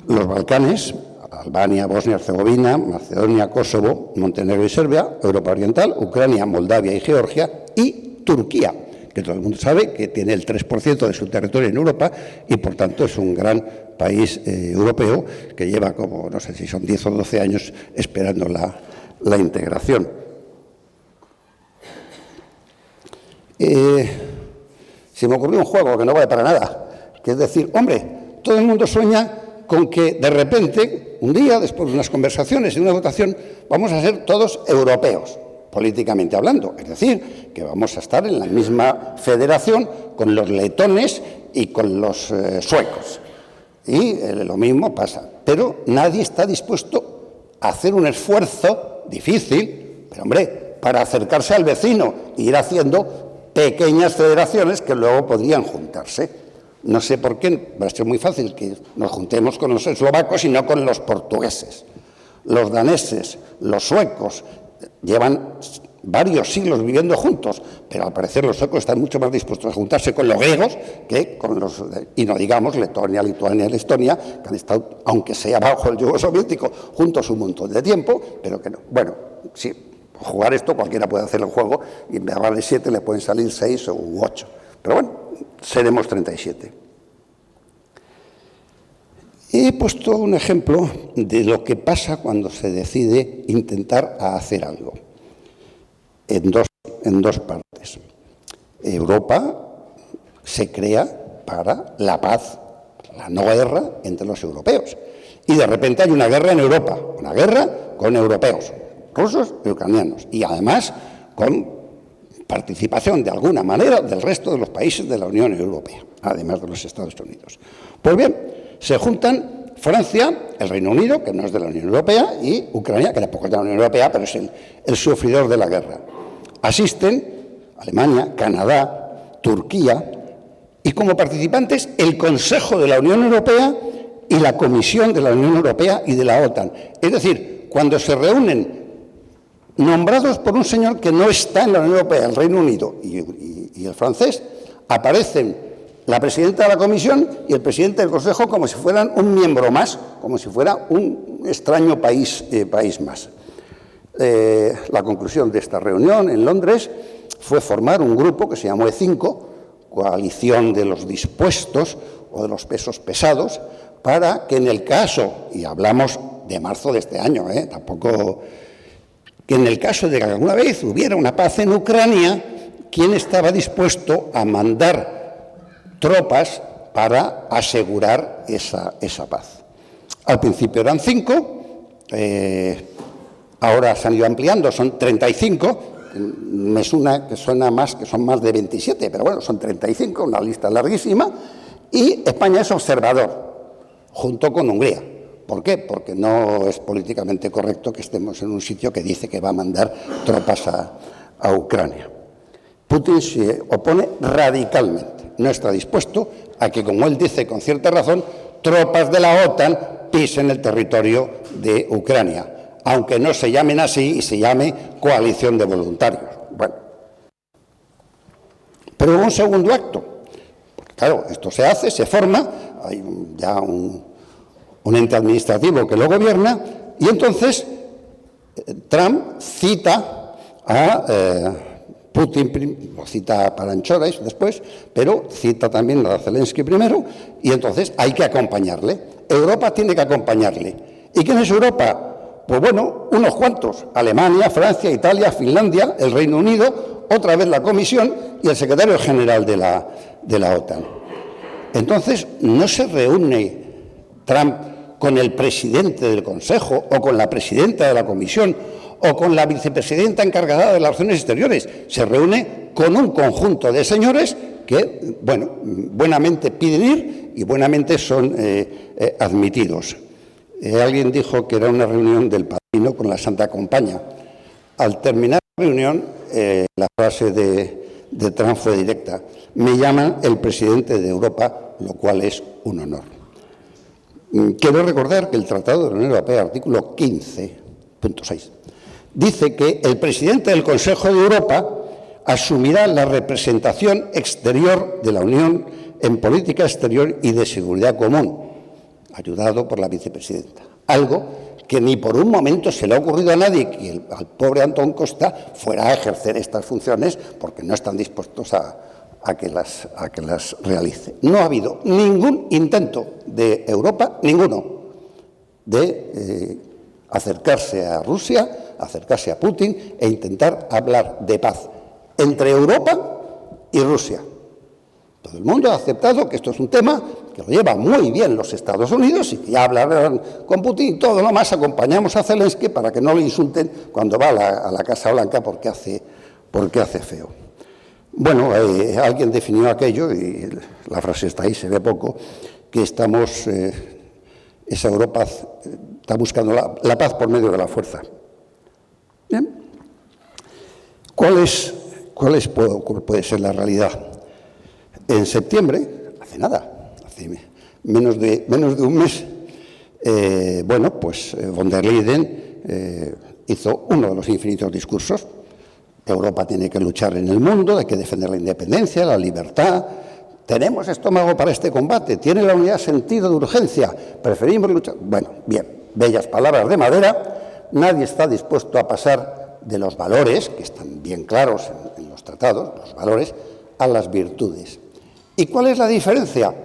Los Balcanes, Albania, Bosnia-Herzegovina, Macedonia, Kosovo, Montenegro y Serbia, Europa Oriental, Ucrania, Moldavia y Georgia y Turquía, que todo el mundo sabe que tiene el 3% de su territorio en Europa y, por tanto, es un gran país europeo que lleva como, no sé si son 10 o 12 años esperando la integración. Se me ocurrió un juego que no vale para nada, que es decir, hombre, todo el mundo sueña con que de repente, un día, después de unas conversaciones y una votación, vamos a ser todos europeos, políticamente hablando. Es decir, que vamos a estar en la misma federación con los letones y con los suecos. Y lo mismo pasa. Pero nadie está dispuesto a hacer un esfuerzo difícil, pero hombre, para acercarse al vecino e ir haciendo pequeñas federaciones que luego podrían juntarse. No sé por qué, va a ser muy fácil que nos juntemos con los eslovacos y no con los portugueses. Los daneses, los suecos, llevan varios siglos viviendo juntos, pero al parecer los suecos están mucho más dispuestos a juntarse con los griegos que con los, y no digamos, Letonia, Lituania y Estonia, que han estado, aunque sea bajo el yugo soviético, juntos un montón de tiempo, pero que no. Bueno, sí, jugar esto cualquiera puede hacer el juego y en vez de 7 le pueden salir 6 u 8. Pero bueno, seremos 37. He puesto un ejemplo de lo que pasa cuando se decide intentar hacer algo, en dos partes. Europa se crea para la paz, la no guerra entre los europeos. Y de repente hay una guerra en Europa, una guerra con europeos, rusos y ucranianos, y además con participación de alguna manera del resto de los países de la Unión Europea, además de los Estados Unidos. Pues bien, se juntan Francia, el Reino Unido, que no es de la Unión Europea, y Ucrania, que tampoco es de la Unión Europea, pero es el sufridor de la guerra. Asisten Alemania, Canadá, Turquía, y como participantes el Consejo de la Unión Europea y la Comisión de la Unión Europea y de la OTAN. Es decir, cuando se reúnen nombrados por un señor que no está en la Unión Europea, el Reino Unido y el francés, aparecen la presidenta de la Comisión y el presidente del Consejo como si fueran un miembro más, como si fuera un extraño país más. La conclusión de esta reunión en Londres fue formar un grupo que se llamó E5, coalición de los dispuestos o de los pesos pesados, para que en el caso, y hablamos de marzo de este año, tampoco... que en el caso de que alguna vez hubiera una paz en Ucrania, ¿quién estaba dispuesto a mandar tropas para asegurar esa paz? Al principio eran 5, ahora se han ido ampliando, son 35, me suena más que son más de 27, pero bueno, son 35, una lista larguísima, y España es observador, junto con Hungría. ¿Por qué? Porque no es políticamente correcto que estemos en un sitio que dice que va a mandar tropas a Ucrania. Putin se opone radicalmente, no está dispuesto a que, como él dice con cierta razón, tropas de la OTAN pisen el territorio de Ucrania, aunque no se llamen así y se llame coalición de voluntarios. Bueno, pero hubo un segundo acto, porque claro, esto se hace, se forma, hay ya un ente administrativo que lo gobierna, Y entonces Trump cita a Putin, lo cita para Paranchorais después, pero cita también a Zelensky primero, y entonces hay que acompañarle. Europa tiene que acompañarle. ¿Y quién es Europa? Pues bueno, unos cuantos: Alemania, Francia, Italia, Finlandia, el Reino Unido, otra vez la Comisión y el secretario general de la OTAN. Entonces, no se reúne Trump con el presidente del Consejo o con la presidenta de la Comisión o con la vicepresidenta encargada de las relaciones exteriores. Se reúne con un conjunto de señores que, bueno, buenamente piden ir y buenamente son admitidos. Alguien dijo que era una reunión del padrino con la Santa Compañía. Al terminar la reunión, la frase de Trump fue directa: me llaman el presidente de Europa, lo cual es un honor. Quiero recordar que el Tratado de la Unión Europea, artículo 15.6, dice que el presidente del Consejo de Europa asumirá la representación exterior de la Unión en política exterior y de seguridad común, ayudado por la vicepresidenta. Algo que ni por un momento se le ha ocurrido a nadie que al pobre Antón Costa fuera a ejercer estas funciones, porque no están dispuestos a que las realice. No ha habido ningún intento de Europa, ninguno, de acercarse a Rusia, acercarse a Putin e intentar hablar de paz entre Europa y Rusia. Todo el mundo ha aceptado que esto es un tema que lo lleva muy bien los Estados Unidos y que ya hablarán con Putin y todo lo más. Acompañamos a Zelensky para que no le insulten cuando va a la Casa Blanca porque hace feo. Bueno, alguien definió aquello, y la frase está ahí, se ve poco, que esa Europa está buscando la paz por medio de la fuerza. ¿Bien? ¿Cuál puede ser la realidad? En septiembre, hace nada, hace menos de un mes, von der Leyen hizo uno de los infinitos discursos. Europa tiene que luchar en el mundo, hay que defender la independencia, la libertad. Tenemos estómago para este combate, tiene la unidad sentido de urgencia, preferimos luchar. Bueno, bien, bellas palabras de madera. Nadie está dispuesto a pasar de los valores, que están bien claros en los tratados, los valores, a las virtudes. ¿Y cuál es la diferencia?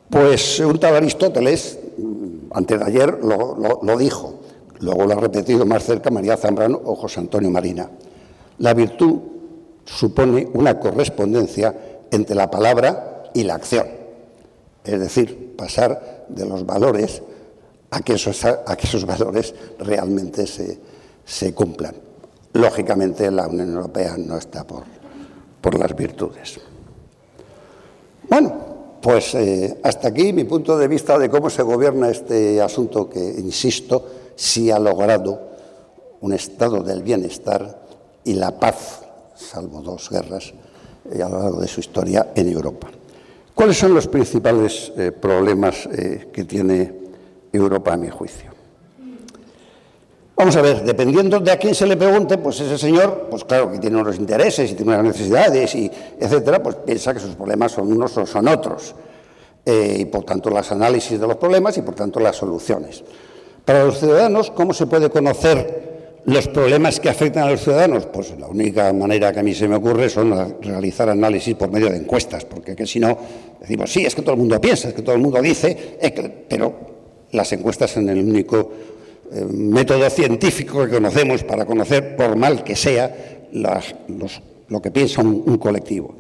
Pues un tal Aristóteles, antes de ayer, lo dijo, luego lo ha repetido más cerca María Zambrano o José Antonio Marina. La virtud supone una correspondencia entre la palabra y la acción, es decir, pasar de los valores a que esos valores realmente se cumplan. Lógicamente, la Unión Europea no está por las virtudes. Bueno, pues hasta aquí mi punto de vista de cómo se gobierna este asunto que, insisto, sí ha logrado un estado del bienestar y la paz, salvo dos guerras, a lo largo de su historia en Europa. ¿Cuáles son los principales problemas que tiene Europa, a mi juicio? Vamos a ver, dependiendo de a quién se le pregunte, pues ese señor, pues claro que tiene unos intereses y tiene unas necesidades, y etcétera, pues piensa que sus problemas son unos o son otros. Y por tanto, los análisis de los problemas y por tanto las soluciones. Para los ciudadanos, ¿cómo se puede conocer los problemas que afectan a los ciudadanos? Pues la única manera que a mí se me ocurre son realizar análisis por medio de encuestas, porque que si no, decimos, sí, es que todo el mundo piensa, es que todo el mundo dice, pero las encuestas son el único método científico que conocemos para conocer, por mal que sea, lo que piensa un colectivo.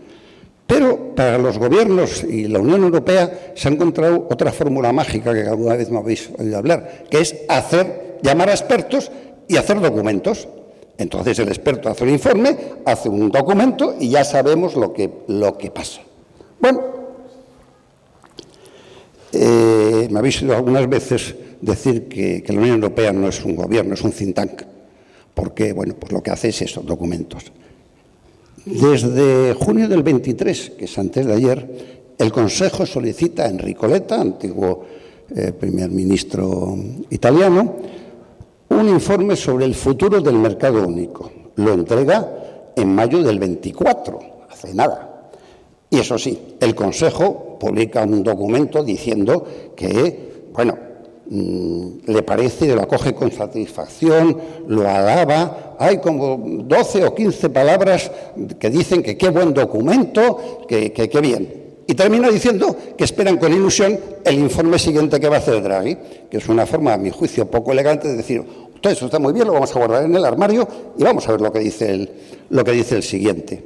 Pero para los gobiernos y la Unión Europea se ha encontrado otra fórmula mágica que alguna vez me habéis oído hablar, que es llamar a expertos y hacer documentos. Entonces el experto hace un informe, hace un documento y ya sabemos lo que pasa. Bueno, me habéis oído algunas veces decir que la Unión Europea no es un gobierno, es un think tank, porque bueno, pues lo que hace es eso, documentos. Desde junio del 23, que es antes de ayer, el Consejo solicita a Enrico Letta, antiguo primer ministro italiano, un informe sobre el futuro del mercado único. Lo entrega en mayo del 24, hace nada. Y eso sí, el Consejo publica un documento diciendo que, bueno, le parece, lo acoge con satisfacción, lo alaba. Hay como 12 o 15 palabras que dicen que qué buen documento, que qué bien. Y termina diciendo que esperan con ilusión el informe siguiente que va a hacer Draghi, que es una forma, a mi juicio, poco elegante de decir, todo eso está muy bien, lo vamos a guardar en el armario y vamos a ver lo que dice el siguiente.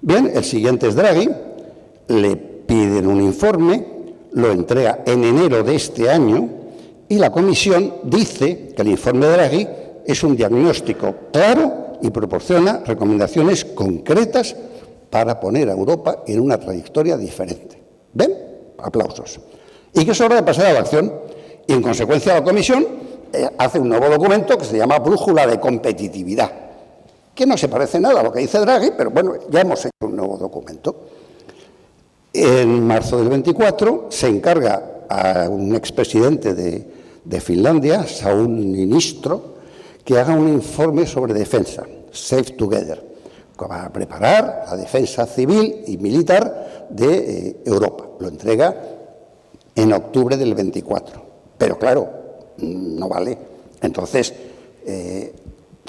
Bien, el siguiente es Draghi, le piden un informe, lo entrega en enero de este año y la Comisión dice que el informe de Draghi es un diagnóstico claro y proporciona recomendaciones concretas para poner a Europa en una trayectoria diferente. ¿Ven? Aplausos. Y que es hora de pasar a la acción. Y en consecuencia la Comisión hace un nuevo documento que se llama Brújula de Competitividad, que no se parece nada a lo que dice Draghi, pero bueno, ya hemos hecho un nuevo documento. En marzo del 24 se encarga a un expresidente de Finlandia, Sauli Niinistö, que haga un informe sobre defensa, Safe Together, para preparar la defensa civil y militar de Europa. Lo entrega en octubre del 24. Pero claro, no vale. Entonces,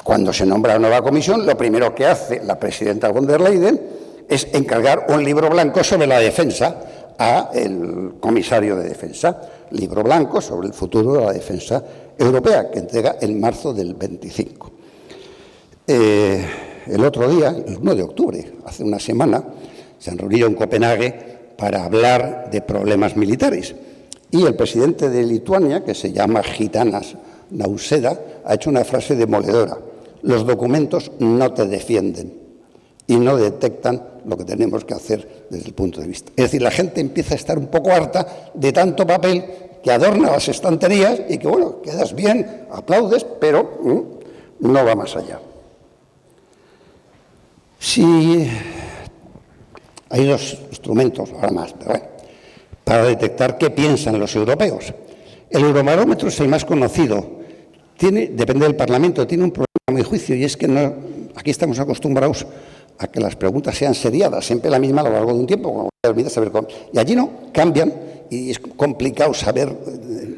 cuando se nombra la nueva comisión, lo primero que hace la presidenta von der Leyen es encargar un libro blanco sobre la defensa al comisario de defensa. Libro blanco sobre el futuro de la defensa europea, que entrega en marzo del 25. El otro día, el 1 de octubre, hace una semana, se han reunido en Copenhague para hablar de problemas militares. Y el presidente de Lituania, que se llama Gitanas Nausėda, ha hecho una frase demoledora. Los documentos no te defienden y no detectan lo que tenemos que hacer desde el punto de vista. Es decir, la gente empieza a estar un poco harta de tanto papel que adorna las estanterías y que, bueno, quedas bien, aplaudes, pero no va más allá. Sí, hay dos instrumentos, ahora más, pero bueno, para detectar qué piensan los europeos. El Eurobarómetro es el más conocido. Depende del Parlamento, tiene un problema a mi juicio, y es que aquí estamos acostumbrados a que las preguntas sean seriadas, siempre la misma a lo largo de un tiempo, como olvidas saber cómo. Y allí no, cambian, y es complicado saber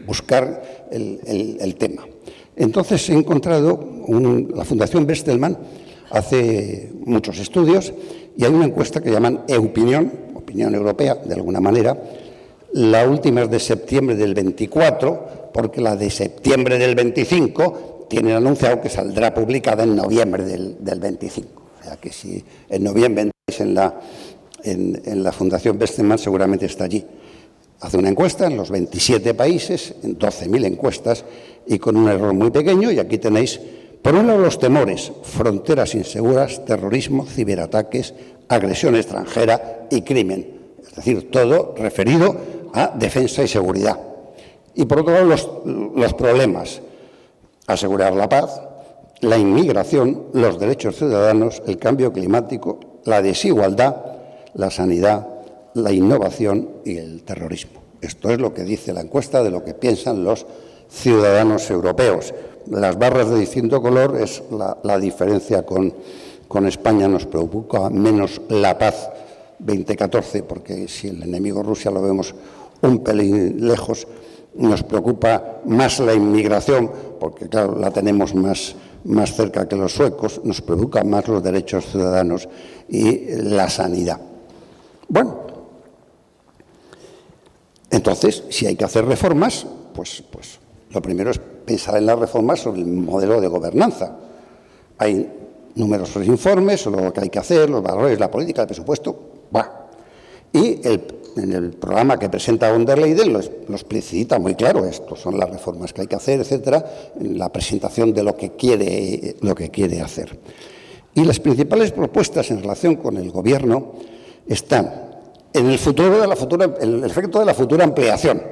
buscar el tema. Entonces he encontrado, la Fundación Bertelsmann hace muchos estudios y hay una encuesta que llaman Opinión europea, de alguna manera. La última es de septiembre del 24, porque la de septiembre del 25 tienen anunciado que saldrá publicada en noviembre del 25. O sea que si en noviembre entráis en la Fundación Bertelsmann, seguramente está allí. Hace una encuesta en los 27 países, en 12.000 encuestas, y con un error muy pequeño, y aquí tenéis, por un lado, los temores, fronteras inseguras, terrorismo, ciberataques, agresión extranjera y crimen. Es decir, todo referido a defensa y seguridad. Y por otro lado, los problemas, asegurar la paz, la inmigración, los derechos ciudadanos, el cambio climático, la desigualdad, la sanidad, la innovación y el terrorismo. Esto es lo que dice la encuesta de lo que piensan los ciudadanos europeos. Las barras de distinto color es la diferencia con España. Nos preocupa menos la paz 2014, porque si el enemigo Rusia lo vemos un pelín lejos, nos preocupa más la inmigración, porque claro, la tenemos más cerca que los suecos, nos preocupa más los derechos ciudadanos y la sanidad. Bueno, entonces, si hay que hacer reformas, pues lo primero es pensar en las reformas sobre el modelo de gobernanza. Hay numerosos informes sobre lo que hay que hacer, los valores, la política, el presupuesto. Y en el programa que presenta von der Leyen lo explicita muy claro. Estos son las reformas que hay que hacer, etcétera, en la presentación de lo que quiere hacer. Y las principales propuestas en relación con el Gobierno están en el efecto de la futura ampliación.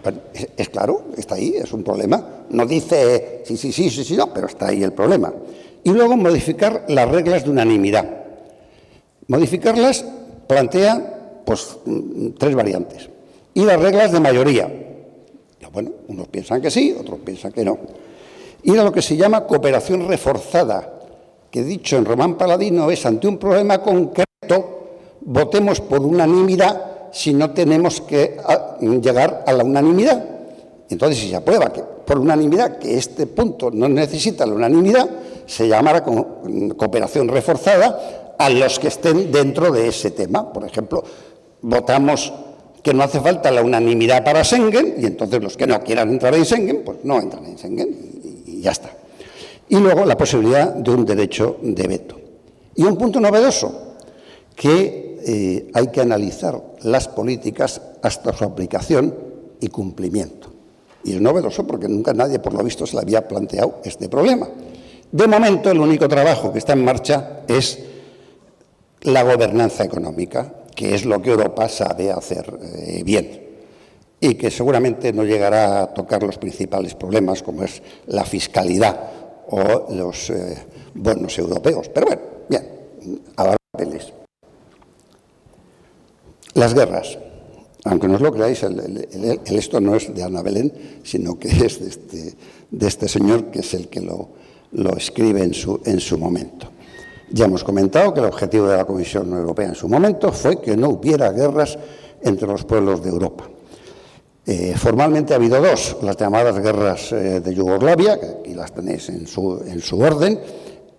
Bueno, es claro, está ahí, es un problema. No dice sí, no, pero está ahí el problema. Y luego modificar las reglas de unanimidad. Modificarlas plantea tres variantes. Y las reglas de mayoría. Bueno, unos piensan que sí, otros piensan que no. Ir a lo que se llama cooperación reforzada, que dicho en román paladino es ante un problema concreto, votemos por unanimidad si no tenemos que llegar a la unanimidad. Entonces, si se aprueba por unanimidad que este punto no necesita la unanimidad, se llamará cooperación reforzada a los que estén dentro de ese tema. Por ejemplo, votamos que no hace falta la unanimidad para Schengen y entonces los que no quieran entrar en Schengen, pues no entran en Schengen y ya está. Y luego la posibilidad de un derecho de veto. Y un punto novedoso, que hay que analizar las políticas hasta su aplicación y cumplimiento. Y es novedoso porque nunca nadie, por lo visto, se le había planteado este problema. De momento, el único trabajo que está en marcha es la gobernanza económica, que es lo que Europa sabe hacer bien y que seguramente no llegará a tocar los principales problemas, como es la fiscalidad o los bonos europeos. Pero bueno, bien, habrá papeles. Las guerras. Aunque no os lo creáis, esto no es de Ana Belén, sino que es de este señor, que es el que lo escribe en su momento. Ya hemos comentado que el objetivo de la Comisión Europea en su momento fue que no hubiera guerras entre los pueblos de Europa. Formalmente ha habido dos, las llamadas guerras de Yugoslavia, que aquí las tenéis en su orden,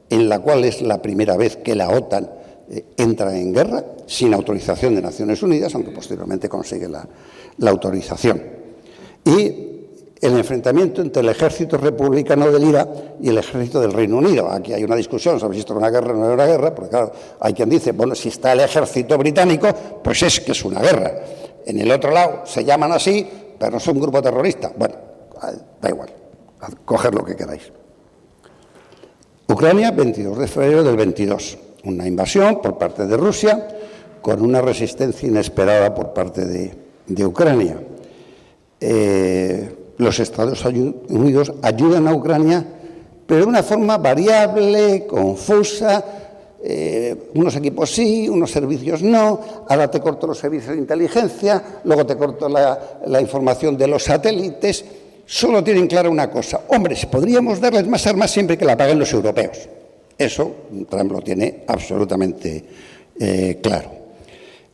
en la cual es la primera vez que la OTAN entra en guerra sin autorización de Naciones Unidas, aunque posteriormente consigue la autorización. Y el enfrentamiento entre el ejército republicano del IRA y el ejército del Reino Unido. Aquí hay una discusión sobre si esto era una guerra o no era una guerra, porque claro, hay quien dice, bueno, si está el ejército británico, pues es que es una guerra. En el otro lado se llaman así, pero no son un grupo terrorista. Bueno, da igual, coger lo que queráis. Ucrania, 22 de febrero del 22. Una invasión por parte de Rusia con una resistencia inesperada por parte de Ucrania. Los Estados Unidos ayudan a Ucrania, pero de una forma variable, confusa. Unos equipos sí, unos servicios no. Ahora te corto los servicios de inteligencia, luego te corto la información de los satélites. Solo tienen clara una cosa. Hombre, podríamos darles más armas siempre que la paguen los europeos. Eso Trump lo tiene absolutamente claro.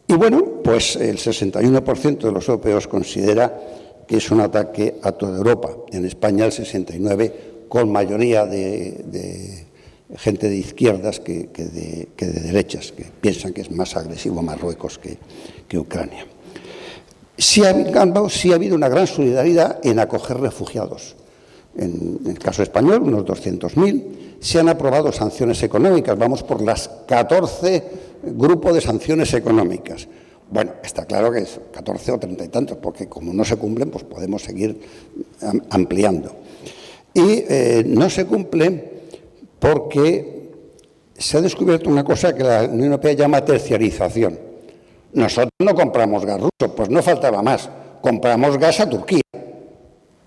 Y bueno, pues el 61% de los europeos considera que es un ataque a toda Europa. En España el 69%, con mayoría de gente de izquierdas que de derechas, que piensan que es más agresivo Marruecos que Ucrania. Sí ha habido una gran solidaridad en acoger refugiados. En el caso español, unos 200.000. Se han aprobado sanciones económicas. Vamos por las 14 grupos de sanciones económicas. Bueno, está claro que es 14 o 30 y tantos, porque como no se cumplen, pues podemos seguir ampliando. Y no se cumplen porque se ha descubierto una cosa que la Unión Europea llama terciarización. Nosotros no compramos gas ruso, pues no faltaba más. Compramos gas a Turquía.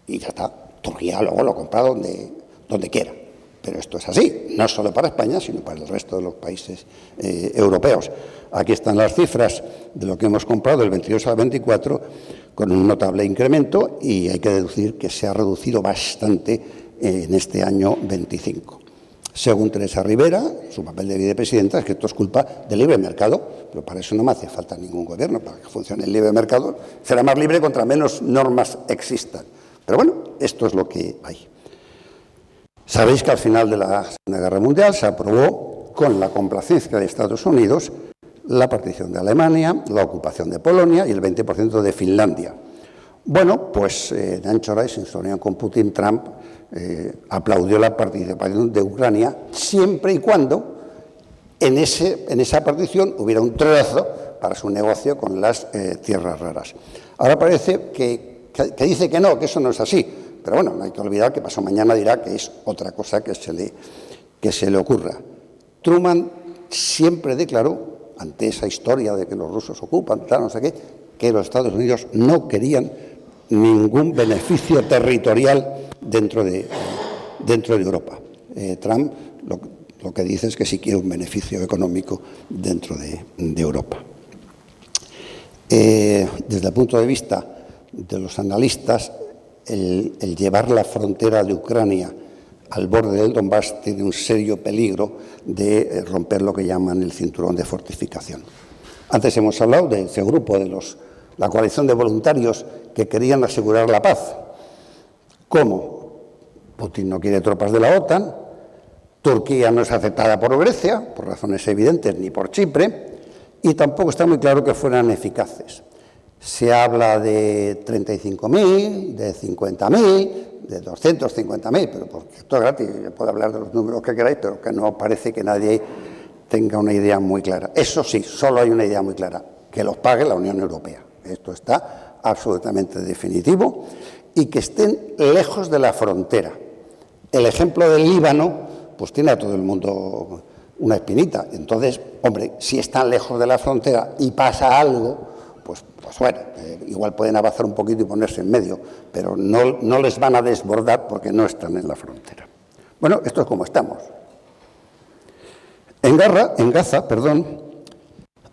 Y ya está. Turquía luego lo compra donde quiera. Pero esto es así, no solo para España, sino para el resto de los países europeos. Aquí están las cifras de lo que hemos comprado del 22 al 24, con un notable incremento, y hay que deducir que se ha reducido bastante en este año 25. Según Teresa Rivera, su papel de vicepresidenta, es que esto es culpa del libre mercado, pero para eso no me hace falta ningún gobierno. Para que funcione el libre mercado será más libre contra menos normas existan. Pero bueno, esto es lo que hay. Sabéis que al final de la Segunda Guerra Mundial se aprobó, con la complacencia de Estados Unidos, la partición de Alemania, la ocupación de Polonia y el 20% de Finlandia. Bueno, pues en ancho horas, en reunión con Putin, Trump aplaudió la participación de Ucrania siempre y cuando en esa partición hubiera un trozo para su negocio con las tierras raras. Ahora parece que dice que no, que eso no es así. Pero bueno, no hay que olvidar que pasado mañana dirá que es otra cosa que se le ocurra. Truman siempre declaró, ante esa historia de que los rusos ocupan, tal, no sé qué, que los Estados Unidos no querían ningún beneficio territorial dentro de Europa. Trump lo que dice es que sí quiere un beneficio económico dentro de Europa. Desde el punto de vista de los analistas, el llevar la frontera de Ucrania al borde del Donbass tiene un serio peligro de romper lo que llaman el cinturón de fortificación. Antes hemos hablado de ese grupo, de la coalición de voluntarios que querían asegurar la paz. como Putin no quiere tropas de la OTAN, Turquía no es aceptada por Grecia, por razones evidentes, ni por Chipre, y tampoco está muy claro que fueran eficaces. Se habla de 35.000, de 50.000, de 250.000, pero porque esto es gratis, yo puedo hablar de los números que queráis, pero que no parece que nadie tenga una idea muy clara. Eso sí, solo hay una idea muy clara, que los pague la Unión Europea. Esto está absolutamente definitivo, y que estén lejos de la frontera. El ejemplo del Líbano pues tiene a todo el mundo una espinita. Entonces, hombre, si están lejos de la frontera y pasa algo, pues bueno, igual pueden avanzar un poquito y ponerse en medio, pero no les van a desbordar porque no están en la frontera. Bueno, esto es como estamos. En Gaza,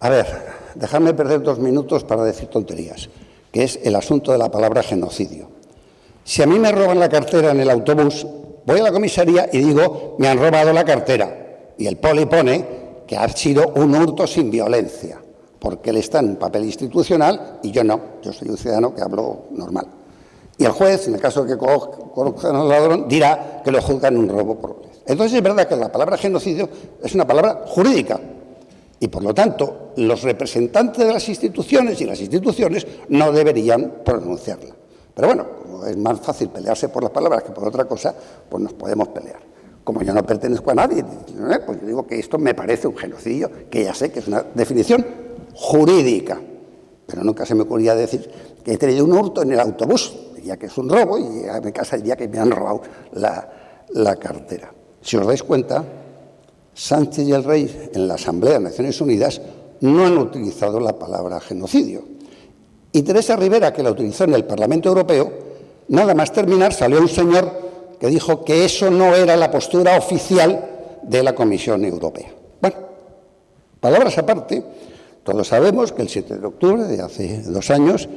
a ver, dejadme perder 2 minutos para decir tonterías, que es el asunto de la palabra genocidio. Si a mí me roban la cartera en el autobús, voy a la comisaría y digo, me han robado la cartera. Y el poli pone que ha sido un hurto sin violencia, porque él está en un papel institucional y yo no. Yo soy un ciudadano que hablo normal. Y el juez, en el caso de que conozcan al ladrón, dirá que lo juzgan un robo por violencia. Entonces es verdad que la palabra genocidio es una palabra jurídica y, por lo tanto, los representantes de las instituciones y las instituciones no deberían pronunciarla. Pero bueno, como es más fácil pelearse por las palabras que por otra cosa, pues nos podemos pelear. Como yo no pertenezco a nadie, pues yo digo que esto me parece un genocidio, que ya sé que es una definición jurídica, pero nunca se me ocurría decir que he tenido un hurto en el autobús, diría que es un robo, y a mi casa diría que me han robado la cartera. Si os dais cuenta, Sánchez y el Rey en la Asamblea de Naciones Unidas no han utilizado la palabra genocidio. Y Teresa Rivera, que la utilizó en el Parlamento Europeo, nada más terminar salió un señor que dijo que eso no era la postura oficial de la Comisión Europea. Bueno, palabras aparte, todos sabemos que el 7 de octubre de hace 2 años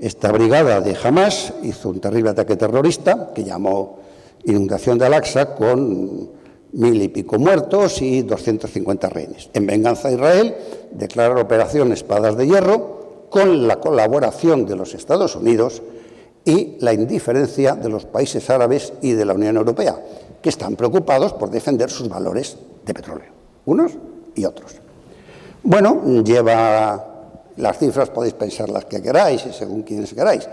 esta brigada de Hamás hizo un terrible ataque terrorista que llamó inundación de Al-Aqsa con 1000 y pico muertos y 250 rehenes. En venganza a Israel declara la operación Espadas de Hierro con la colaboración de los Estados Unidos y la indiferencia de los países árabes y de la Unión Europea, que están preocupados por defender sus valores de petróleo, unos y otros. Bueno, lleva las cifras, podéis pensar las que queráis y según quienes queráis,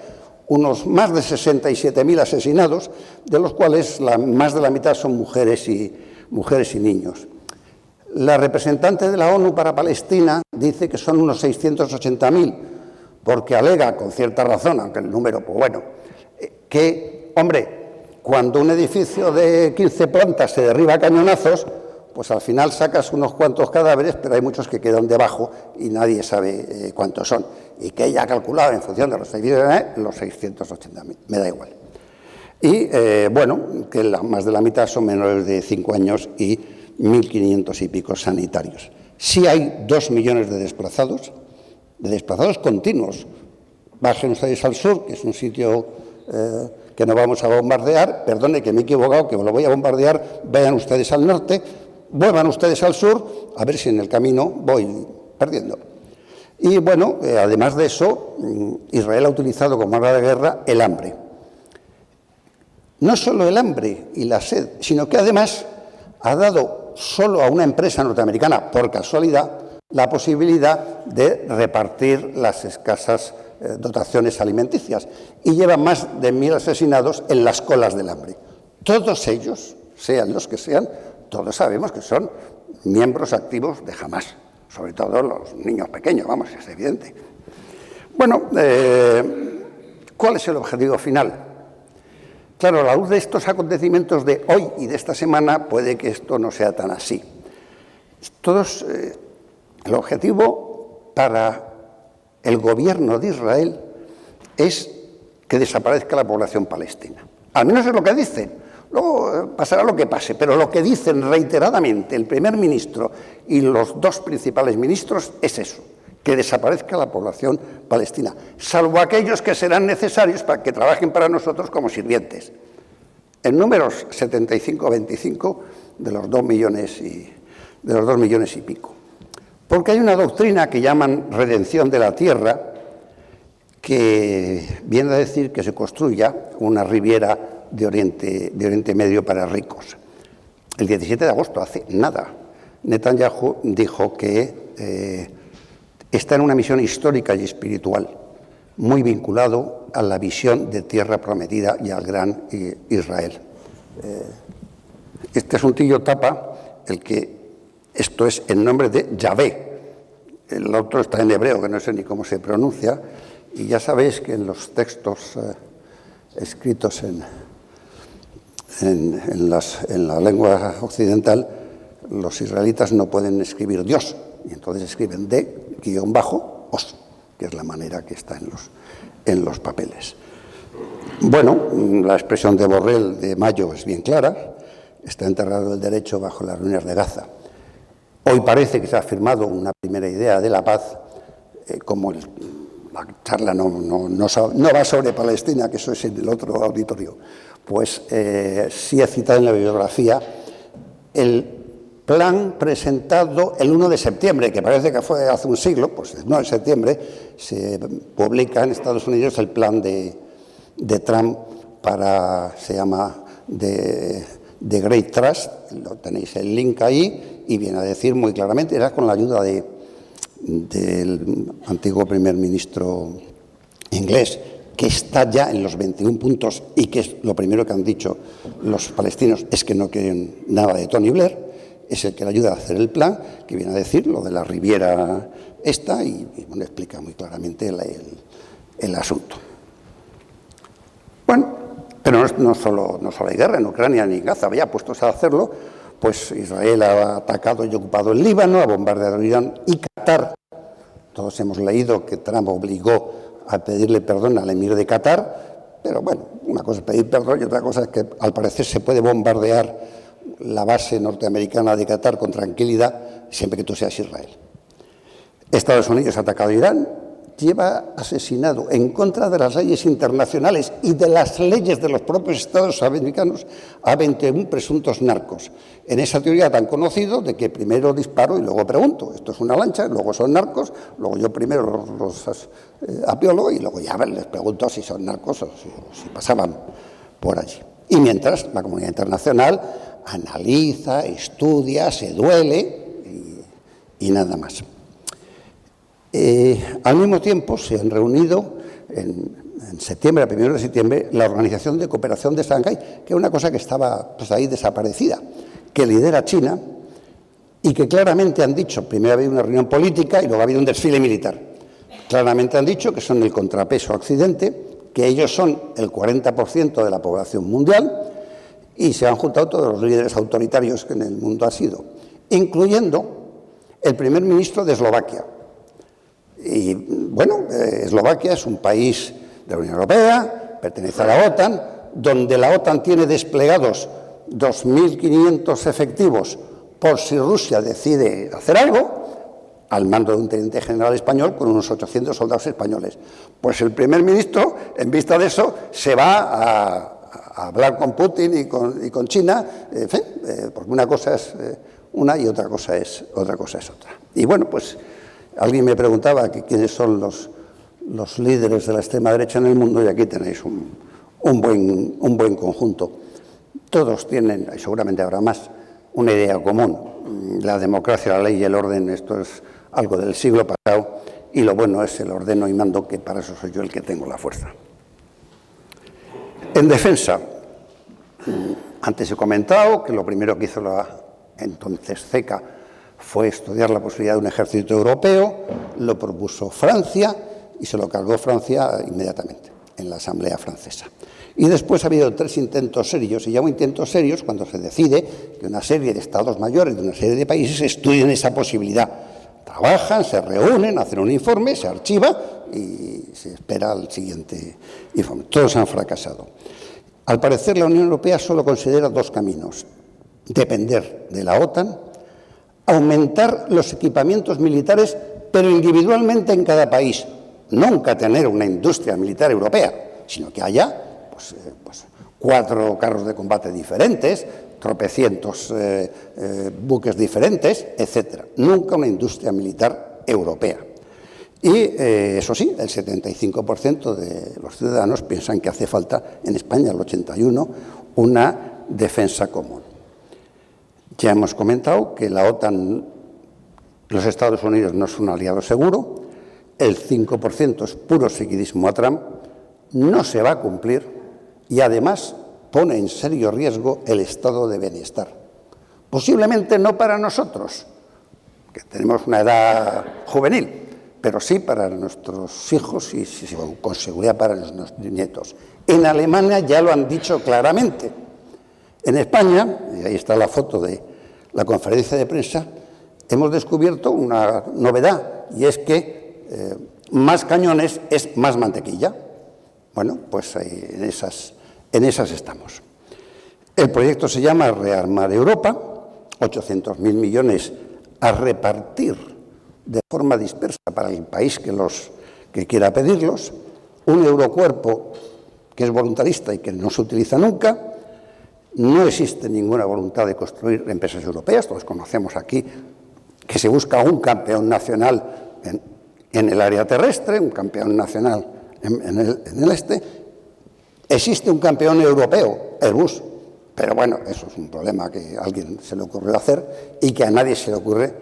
unos más de 67.000 asesinados, de los cuales más de la mitad son mujeres y niños. La representante de la ONU para Palestina dice que son unos 680.000, porque alega, con cierta razón, aunque el número, pues bueno, que, hombre, cuando un edificio de 15 plantas se derriba a cañonazos, pues al final sacas unos cuantos cadáveres, pero hay muchos que quedan debajo y nadie sabe cuántos son. Y que ella ha calculado en función de los edificios, los 680.000, me da igual. Y, bueno, que más de la mitad son menores de 5 años y 1.500 y pico sanitarios. Sí hay 2 millones de desplazados continuos. Bajen ustedes al sur, que es un sitio que no vamos a bombardear, perdone que me he equivocado, que lo voy a bombardear, vayan ustedes al norte, vuelvan ustedes al sur, a ver si en el camino voy perdiendo. Y bueno, además de eso, Israel ha utilizado como arma de guerra el hambre. No solo el hambre y la sed, sino que además ha dado solo a una empresa norteamericana, por casualidad, la posibilidad de repartir las escasas dotaciones alimenticias y lleva más de 1.000 asesinados en las colas del hambre. Todos ellos, sean los que sean, todos sabemos que son miembros activos de Hamás, sobre todo los niños pequeños, vamos, es evidente. Bueno, ¿cuál es el objetivo final? Claro, a la luz de estos acontecimientos de hoy y de esta semana, puede que esto no sea tan así. El objetivo para el gobierno de Israel es que desaparezca la población palestina. Al menos es lo que dicen. Luego pasará lo que pase, pero lo que dicen reiteradamente el primer ministro y los 2 principales ministros es eso, que desaparezca la población palestina, salvo aquellos que serán necesarios para que trabajen para nosotros como sirvientes. En números 75-25 de los 2 millones y pico. Porque hay una doctrina que llaman redención de la tierra, que viene a decir que se construya una riviera de Oriente Medio para ricos. El 17 de agosto, hace nada, Netanyahu dijo que está en una misión histórica y espiritual, muy vinculado a la visión de tierra prometida y al gran Israel. Este asuntillo tapa el que esto es en nombre de Yahvé. El otro está en hebreo, que no sé ni cómo se pronuncia, y ya sabéis que en los textos escritos en la lengua occidental, los israelitas no pueden escribir Dios, y entonces escriben D-os, que es la manera que está en los papeles. Bueno, la expresión de Borrell de mayo es bien clara: está enterrado el derecho bajo las ruinas de Gaza. Hoy parece que se ha firmado una primera idea de la paz, como la charla no va sobre Palestina, que eso es en el otro auditorio, pues sí he citado en la bibliografía el plan presentado el 1 de septiembre, que parece que fue hace un siglo. Pues el 1 de septiembre se publica en Estados Unidos el plan de Trump se llama The Great Trust, lo tenéis el link ahí, y viene a decir muy claramente, era con la ayuda del antiguo primer ministro inglés, que está ya en los 21 puntos y que es lo primero que han dicho los palestinos, es que no quieren nada de Tony Blair. Es el que le ayuda a hacer el plan, que viene a decir lo de la riviera esta, y bueno, explica muy claramente el asunto. Bueno, pero no solo hay guerra en Ucrania ni en Gaza. Ya puestos a hacerlo, pues Israel ha atacado y ocupado el Líbano, ha bombardeado Irán y Qatar. Todos hemos leído que Trump obligó a pedirle perdón al emir de Qatar, pero bueno, una cosa es pedir perdón y otra cosa es que al parecer se puede bombardear la base norteamericana de Qatar con tranquilidad, siempre que tú seas Israel. Estados Unidos ha atacado a Irán, lleva asesinado en contra de las leyes internacionales y de las leyes de los propios estados americanos a 21 presuntos narcos. En esa teoría tan conocido de que primero disparo y luego pregunto. Esto es una lancha, luego son narcos, luego yo primero los apiolo y luego ya les pregunto si son narcos o si pasaban por allí. Y mientras la comunidad internacional analiza, estudia, se duele y nada más. Al mismo tiempo se han reunido en septiembre, a primeros de septiembre, la Organización de Cooperación de Shanghái, que es una cosa que estaba pues, ahí desaparecida, que lidera China y que claramente han dicho, primero ha habido una reunión política y luego ha habido un desfile militar. Claramente han dicho que son el contrapeso a Occidente, que ellos son el 40% de la población mundial, y se han juntado todos los líderes autoritarios que en el mundo ha sido, incluyendo el primer ministro de Eslovaquia. Y bueno, Eslovaquia es un país de la Unión Europea, pertenece a la OTAN, donde la OTAN tiene desplegados 2.500 efectivos por si Rusia decide hacer algo, al mando de un teniente general español con unos 800 soldados españoles. Pues el primer ministro, en vista de eso, se va a hablar con Putin y con China, en fin, porque una cosa es una y otra cosa es otra. Y bueno, pues alguien me preguntaba que quiénes son los líderes de la extrema derecha en el mundo, y aquí tenéis un buen conjunto. Todos tienen, y seguramente habrá más, una idea común: la democracia, la ley y el orden. Esto es algo del siglo pasado, y lo bueno es el ordeno y mando, que para eso soy yo el que tengo la fuerza. En defensa, antes he comentado que lo primero que hizo la entonces CECA fue estudiar la posibilidad de un ejército europeo. Lo propuso Francia y se lo cargó Francia inmediatamente en la Asamblea Francesa. Y después ha habido 3 intentos serios, y llamo intentos serios cuando se decide que una serie de estados mayores de una serie de países estudien esa posibilidad. Trabajan, se reúnen, hacen un informe, se archiva y se espera al siguiente informe. Todos han fracasado. Al parecer, la Unión Europea solo considera 2 caminos: depender de la OTAN, aumentar los equipamientos militares, pero individualmente en cada país. Nunca tener una industria militar europea, sino que haya pues 4 carros de combate diferentes, tropecientos buques diferentes, etc. Nunca una industria militar europea. Y, eso sí, el 75% de los ciudadanos piensan que hace falta, en España el 81%, una defensa común. Ya hemos comentado que la OTAN, los Estados Unidos no es un aliado seguro, el 5% es puro seguidismo a Trump, no se va a cumplir y además pone en serio riesgo el estado de bienestar. Posiblemente no para nosotros, que tenemos una edad juvenil, pero sí para nuestros hijos y con seguridad para nuestros nietos. En Alemania ya lo han dicho claramente. En España, y ahí está la foto de la conferencia de prensa, hemos descubierto una novedad, y es que más cañones es más mantequilla. Bueno, pues en esas estamos. El proyecto se llama Rearmar Europa, 800.000 millones a repartir de forma dispersa para el país que quiera pedirlos, un eurocuerpo que es voluntarista y que no se utiliza nunca. No existe ninguna voluntad de construir empresas europeas, todos conocemos aquí que se busca un campeón nacional en el área terrestre, un campeón nacional en el este. Existe un campeón europeo, Airbus, pero bueno, eso es un problema que a alguien se le ocurrió hacer y que a nadie se le ocurre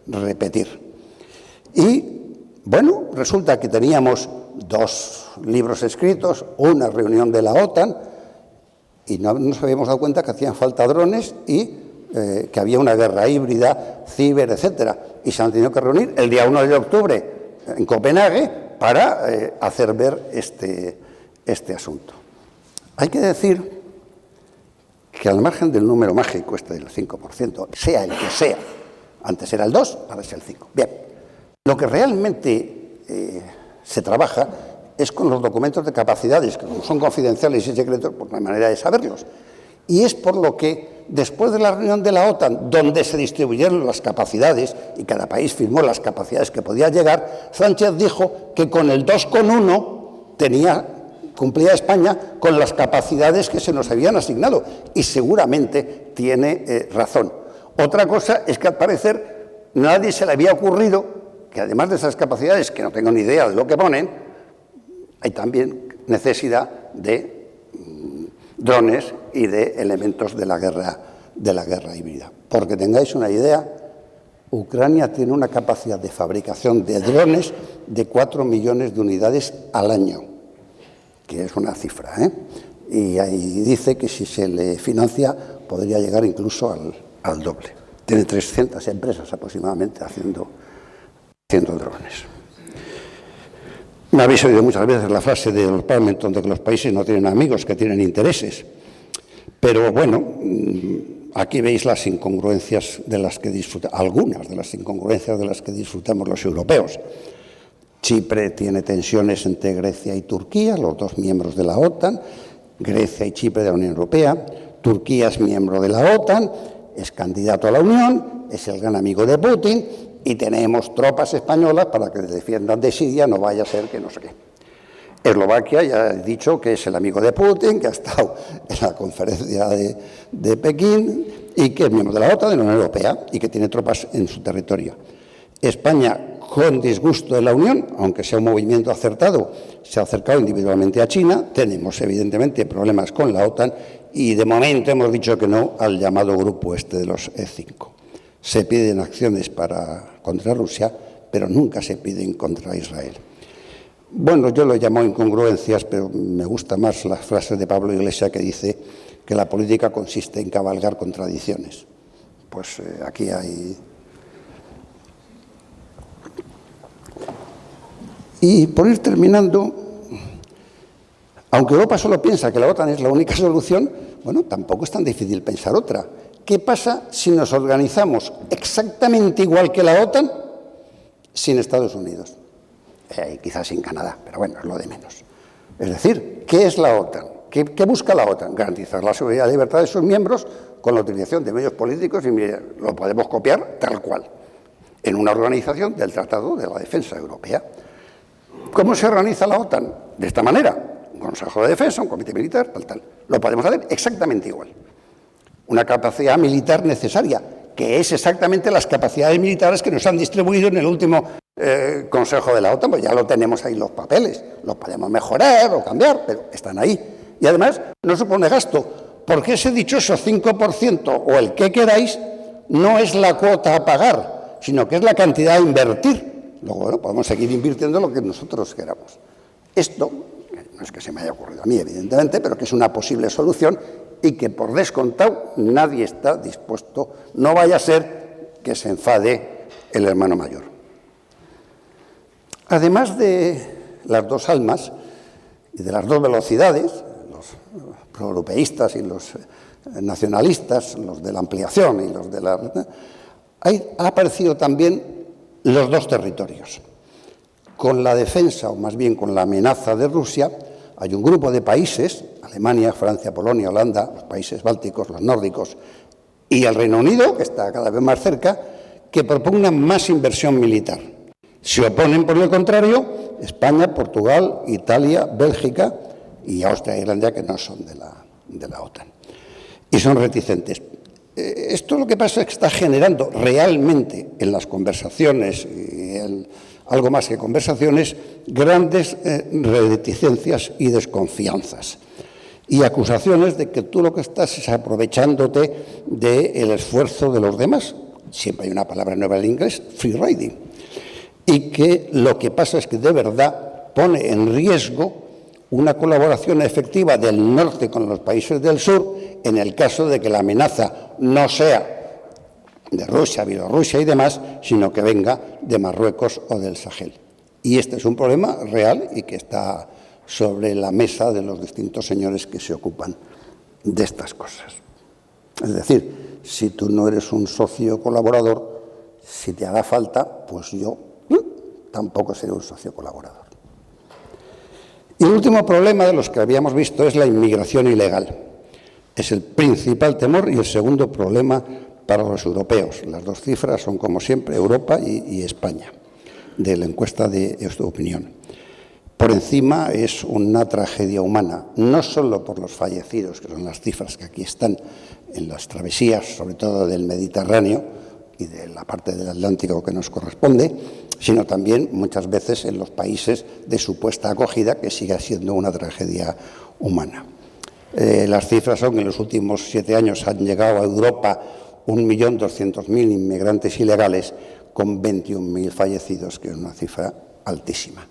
repetir. Y bueno, resulta que teníamos 2 libros escritos, una reunión de la OTAN, y no nos habíamos dado cuenta que hacían falta drones y que había una guerra híbrida, ciber, etcétera. Y se han tenido que reunir el día 1 de octubre en Copenhague para hacer ver este asunto. Hay que decir que al margen del número mágico del 5%, sea el que sea, antes era el 2, ahora es el 5. Bien, lo que realmente se trabaja es con los documentos de capacidades, que como son confidenciales y secretos, pues no hay manera de saberlos. Y es por lo que, después de la reunión de la OTAN, donde se distribuyeron las capacidades, y cada país firmó las capacidades que podía llegar, Sánchez dijo que con el 2,1 cumplía España con las capacidades que se nos habían asignado, y seguramente tiene razón. Otra cosa es que, al parecer, nadie se le había ocurrido que, además de esas capacidades, que no tengo ni idea de lo que ponen, hay también necesidad de drones y de elementos de la guerra híbrida. Porque tengáis una idea, Ucrania tiene una capacidad de fabricación de drones de 4 millones de unidades al año, que es una cifra, Y ahí dice que si se le financia podría llegar incluso al doble. Tiene 300 empresas aproximadamente haciendo drones. Me habéis oído muchas veces la frase de Lord Palmerston de que los países no tienen amigos, que tienen intereses. Pero bueno, aquí veis las incongruencias de las que algunas de las incongruencias de las que disfrutamos los europeos. Chipre tiene tensiones entre Grecia y Turquía, los 2 miembros de la OTAN, Grecia y Chipre de la Unión Europea. Turquía es miembro de la OTAN, es candidato a la Unión, es el gran amigo de Putin, y tenemos tropas españolas para que defiendan de Siria, no vaya a ser que no sé qué. Eslovaquia ya he dicho que es el amigo de Putin, que ha estado en la conferencia de Pekín y que es miembro de la OTAN, de la Unión Europea, y que tiene tropas en su territorio. España, con disgusto de la Unión, aunque sea un movimiento acertado, se ha acercado individualmente a China. Tenemos evidentemente problemas con la OTAN y de momento hemos dicho que no al llamado grupo de los E5. Se piden acciones contra Rusia, pero nunca se piden contra Israel. Bueno, yo lo llamo incongruencias, pero me gusta más la frase de Pablo Iglesias que dice que la política consiste en cabalgar contradicciones. Pues aquí hay... Y por ir terminando, aunque Europa solo piensa que la OTAN es la única solución, bueno, tampoco es tan difícil pensar otra. ¿Qué pasa si nos organizamos exactamente igual que la OTAN sin Estados Unidos? Quizás sin Canadá, pero bueno, es lo de menos. Es decir, ¿qué es la OTAN? ¿Qué busca la OTAN? Garantizar la seguridad y libertad de sus miembros con la utilización de medios políticos, y lo podemos copiar tal cual, en una organización del Tratado de la Defensa Europea. ¿Cómo se organiza la OTAN? De esta manera: un Consejo de Defensa, un comité militar, tal. Lo podemos hacer exactamente igual. Una capacidad militar necesaria, que es exactamente las capacidades militares que nos han distribuido en el último Consejo de la OTAN, pues ya lo tenemos ahí los papeles, los podemos mejorar o cambiar, pero están ahí. Y además no supone gasto, porque ese dichoso 5% o el que queráis no es la cuota a pagar, sino que es la cantidad a invertir. Luego, bueno, podemos seguir invirtiendo lo que nosotros queramos. Esto, no es que se me haya ocurrido a mí, evidentemente, pero que es una posible solución y que, por descontado, nadie está dispuesto, no vaya a ser que se enfade el hermano mayor. Además de las dos almas y de las dos velocidades, los proeuropeístas y los nacionalistas, los de la ampliación y los de la... ha aparecido también los dos territorios. Con la defensa, o más bien con la amenaza de Rusia, hay un grupo de países, Alemania, Francia, Polonia, Holanda, los países bálticos, los nórdicos, y el Reino Unido, que está cada vez más cerca, que propugnan más inversión militar. Se oponen, por el contrario, España, Portugal, Italia, Bélgica y Austria e Irlanda, que no son de la OTAN. Y son reticentes. Esto lo que pasa es que está generando realmente en las conversaciones, y algo más que conversaciones, grandes reticencias y desconfianzas. Y acusaciones de que tú lo que estás es aprovechándote del esfuerzo de los demás. Siempre hay una palabra nueva en inglés, free riding. Y que lo que pasa es que de verdad pone en riesgo una colaboración efectiva del norte con los países del sur en el caso de que la amenaza no sea de Rusia, Bielorrusia y demás, sino que venga de Marruecos o del Sahel. Y este es un problema real y que está sobre la mesa de los distintos señores que se ocupan de estas cosas. Es decir, si tú no eres un socio colaborador, si te hará falta, pues yo tampoco seré un socio colaborador. Y el último problema de los que habíamos visto es la inmigración ilegal. Es el principal temor y el segundo problema para los europeos. Las dos cifras son, como siempre, Europa y España, de la encuesta de opinión. Por encima es una tragedia humana, no solo por los fallecidos, que son las cifras que aquí están en las travesías, sobre todo del Mediterráneo y de la parte del Atlántico que nos corresponde, sino también muchas veces en los países de supuesta acogida, que sigue siendo una tragedia humana. Las cifras son que en los últimos 7 años han llegado a Europa 1.200.000 inmigrantes ilegales con 21.000 fallecidos, que es una cifra altísima.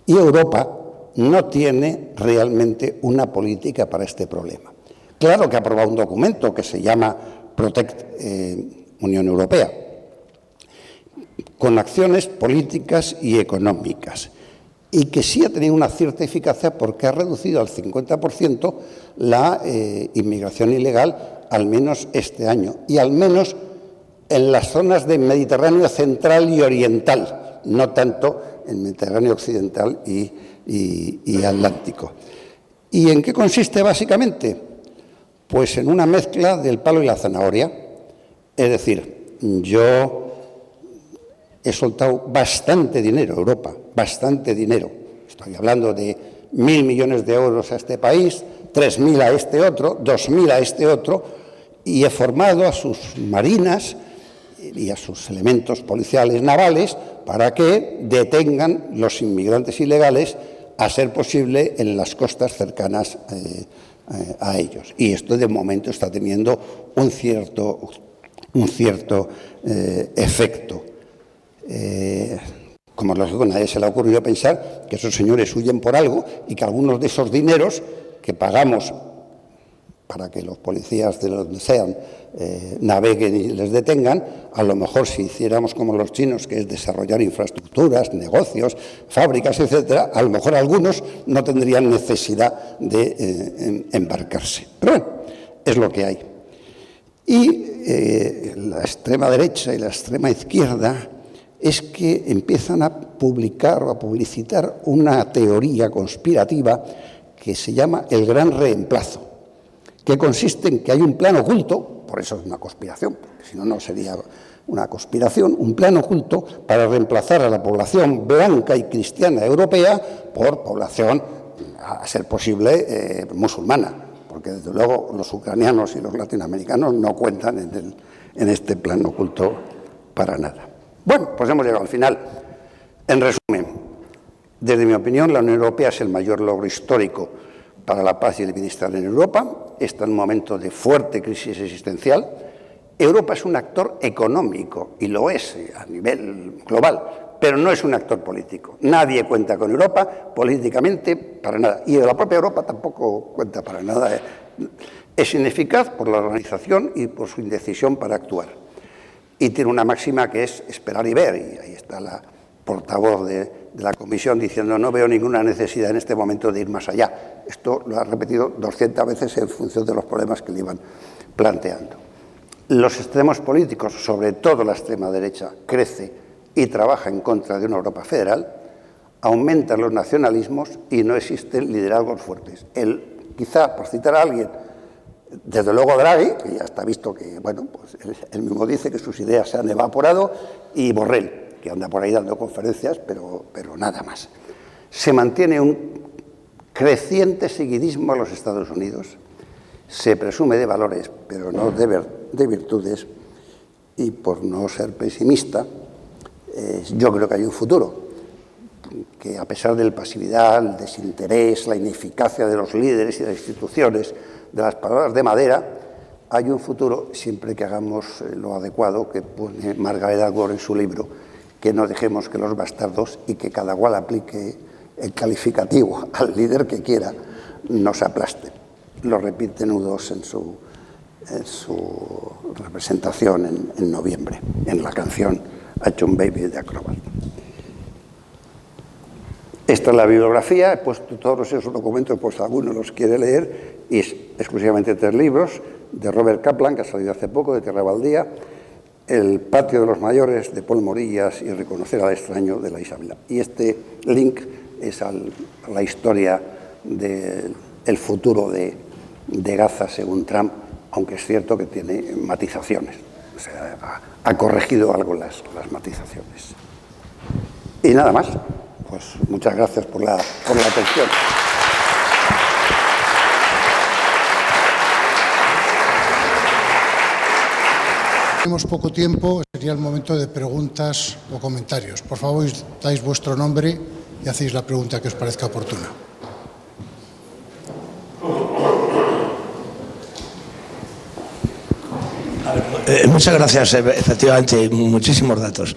Y Europa no tiene realmente una política para este problema. Claro que ha aprobado un documento que se llama Protect Unión Europea, con acciones políticas y económicas, y que sí ha tenido una cierta eficacia porque ha reducido al 50% la inmigración ilegal, al menos este año, y al menos en las zonas del Mediterráneo central y oriental, no tanto en el Mediterráneo occidental y Atlántico. ¿Y en qué consiste básicamente? Pues en una mezcla del palo y la zanahoria. Es decir, yo he soltado bastante dinero a Europa, bastante dinero. Estoy hablando de 1.000 millones de euros a este país, 3.000 a este otro, 2.000 a este otro, y he formado a sus marinas y a sus elementos policiales navales para que detengan los inmigrantes ilegales, a ser posible, en las costas cercanas a ellos. Y esto de momento está teniendo un cierto efecto. Como lógico, a nadie se le ha ocurrido pensar que esos señores huyen por algo y que algunos de esos dineros que pagamos para que los policías de donde sean naveguen y les detengan, a lo mejor si hiciéramos como los chinos, que es desarrollar infraestructuras, negocios, fábricas, etcétera, a lo mejor algunos no tendrían necesidad de embarcarse. Pero bueno, es lo que hay. Y la extrema derecha y la extrema izquierda es que empiezan a publicar o a publicitar una teoría conspirativa que se llama el gran reemplazo, que consiste en que hay un plan oculto, por eso es una conspiración, porque si no, no sería una conspiración, un plan oculto para reemplazar a la población blanca y cristiana europea por población, a ser posible, musulmana, porque desde luego los ucranianos y los latinoamericanos no cuentan en este plan oculto para nada. Bueno, pues hemos llegado al final. En resumen, desde mi opinión, la Unión Europea es el mayor logro histórico para la paz y el bienestar en Europa. Está en un momento de fuerte crisis existencial. Europa es un actor económico, y lo es a nivel global, pero no es un actor político. Nadie cuenta con Europa políticamente para nada, y la propia Europa tampoco cuenta para nada. Es ineficaz por la organización y por su indecisión para actuar. Y tiene una máxima que es esperar y ver, y ahí está la portavoz de la Comisión diciendo no veo ninguna necesidad en este momento de ir más allá. Esto lo ha repetido 200 veces en función de los problemas que le iban planteando. Los extremos políticos, sobre todo la extrema derecha, crece y trabaja en contra de una Europa federal, aumentan los nacionalismos y no existen liderazgos fuertes. Quizá, por citar a alguien, desde luego Draghi, que ya está visto que, bueno, pues él mismo dice que sus ideas se han evaporado, y Borrell, que anda por ahí dando conferencias, pero nada más. Se mantiene un creciente seguidismo a los Estados Unidos, se presume de valores, pero no de virtudes, y por no ser pesimista, yo creo que hay un futuro, que a pesar de la pasividad, el desinterés, la ineficacia de los líderes y de las instituciones, de las palabras de madera, hay un futuro siempre que hagamos lo adecuado que pone Margaret Atwood en su libro, que no dejemos que los bastardos y que cada cual aplique el calificativo al líder que quiera nos aplasten. Lo repite Nudos en su representación en noviembre, en la canción Action Baby de Acrobat. Esta es la bibliografía, he puesto todos esos documentos por si alguno los quiere leer, y es exclusivamente 3 libros, de Robert Kaplan, que ha salido hace poco, de Tierra Baldía, El patio de los mayores, de Paul Morillas, y Reconocer al extraño, de la Isabela. Y este link es a la historia del futuro de Gaza según Trump, aunque es cierto que tiene matizaciones. O sea, ha corregido algo las matizaciones. Y nada más. Pues muchas gracias por la atención. Tenemos poco tiempo, sería el momento de preguntas o comentarios. Por favor, dais vuestro nombre y hacéis la pregunta que os parezca oportuna. Muchas gracias, efectivamente, muchísimos datos.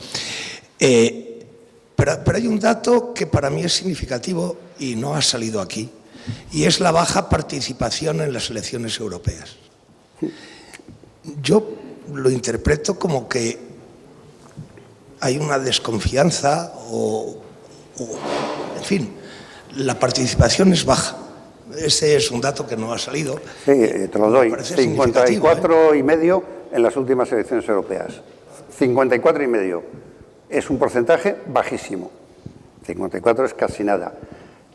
Pero hay un dato que para mí es significativo y no ha salido aquí, y es la baja participación en las elecciones europeas. Yo lo interpreto como que hay una desconfianza en fin, la participación es baja. Ese es un dato que no ha salido. Sí, te lo doy. 54,5 en las últimas elecciones europeas. 54,5. Es un porcentaje bajísimo. 54 es casi nada.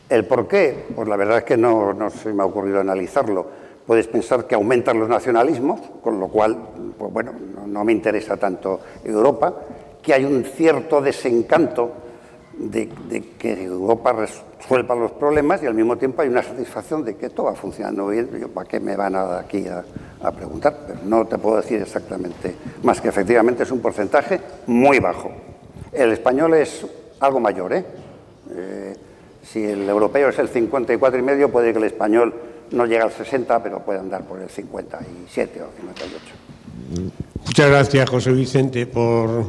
¿El por qué? Pues la verdad es que no se me ha ocurrido analizarlo. Puedes pensar que aumentan los nacionalismos, con lo cual, pues bueno, no me interesa tanto Europa, que hay un cierto desencanto de que Europa resuelva los problemas, y al mismo tiempo hay una satisfacción de que todo va funcionando bien. Yo, ¿para qué me van aquí a preguntar? Pero no te puedo decir exactamente más que efectivamente es un porcentaje muy bajo. El español es algo mayor, si el europeo es el 54,5, puede que el español no llegue al 60, pero puede andar por el 57 o 58. Muchas gracias, José Vicente, por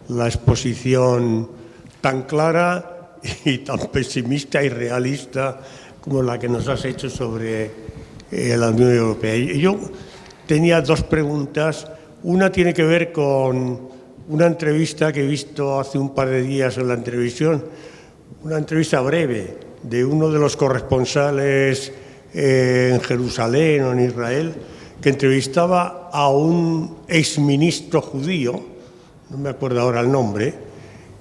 la exposición tan clara y tan pesimista y realista como la que nos has hecho sobre la Unión Europea. Y yo tenía 2 preguntas. Una tiene que ver con una entrevista que he visto hace un par de días en la televisión, una entrevista breve de uno de los corresponsales en Jerusalén o en Israel, que entrevistaba a un exministro judío, no me acuerdo ahora el nombre,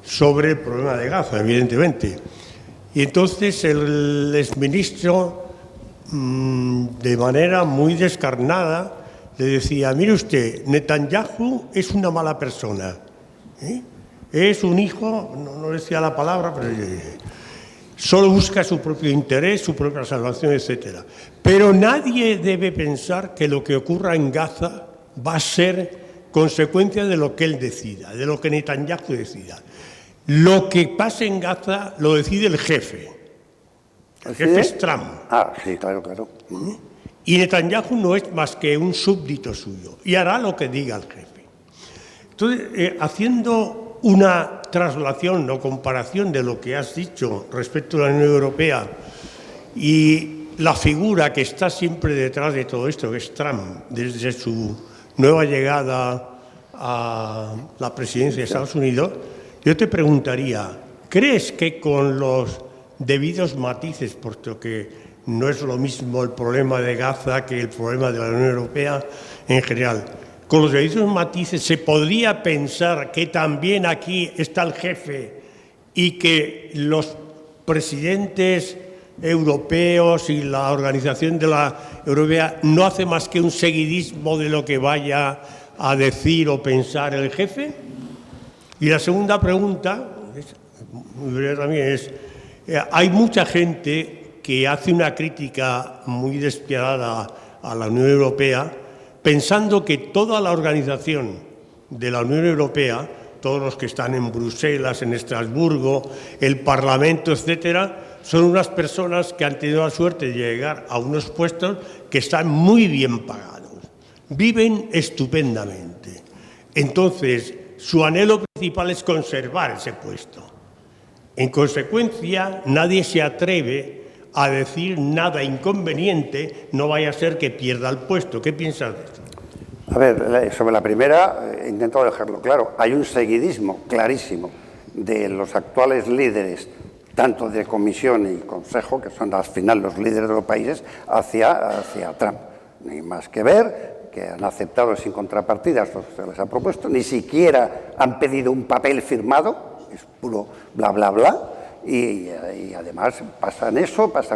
sobre el problema de Gaza, evidentemente. Y entonces el exministro, de manera muy descarnada, le decía: mire usted, Netanyahu es una mala persona, es un hijo, no decía la palabra, pero solo busca su propio interés, su propia salvación, etc. Pero nadie debe pensar que lo que ocurra en Gaza va a ser consecuencia de lo que él decida, de lo que Netanyahu decida. Lo que pase en Gaza lo decide el jefe. El jefe es Trump. Ah, sí, claro, claro. Y Netanyahu no es más que un súbdito suyo y hará lo que diga el jefe. Entonces, haciendo una traslación o comparación de lo que has dicho respecto a la Unión Europea y la figura que está siempre detrás de todo esto, que es Trump, desde su nueva llegada a la presidencia de Estados Unidos, yo te preguntaría, ¿crees que con los debidos matices, puesto que no es lo mismo el problema de Gaza que el problema de la Unión Europea en general, con los debidos matices se podría pensar que también aquí está el jefe y que los presidentes europeos y la Organización de la Europea no hace más que un seguidismo de lo que vaya a decir o pensar el jefe? Y la segunda pregunta, muy breve también, es, hay mucha gente que hace una crítica muy despiadada a la Unión Europea, pensando que toda la organización de la Unión Europea, todos los que están en Bruselas, en Estrasburgo, el Parlamento, etcétera, son unas personas que han tenido la suerte de llegar a unos puestos que están muy bien pagados, viven estupendamente. Entonces, su anhelo principal es conservar ese puesto. En consecuencia, nadie se atreve a decir nada inconveniente, no vaya a ser que pierda el puesto. ¿Qué piensas de esto? A ver, sobre la primera, he intentado dejarlo claro. Hay un seguidismo clarísimo de los actuales líderes, tanto de Comisión y Consejo, que son al final los líderes de los países, hacia Trump. No hay más que ver, que han aceptado sin contrapartidas lo que se les ha propuesto, ni siquiera han pedido un papel firmado, es puro bla, bla, bla, y además pasa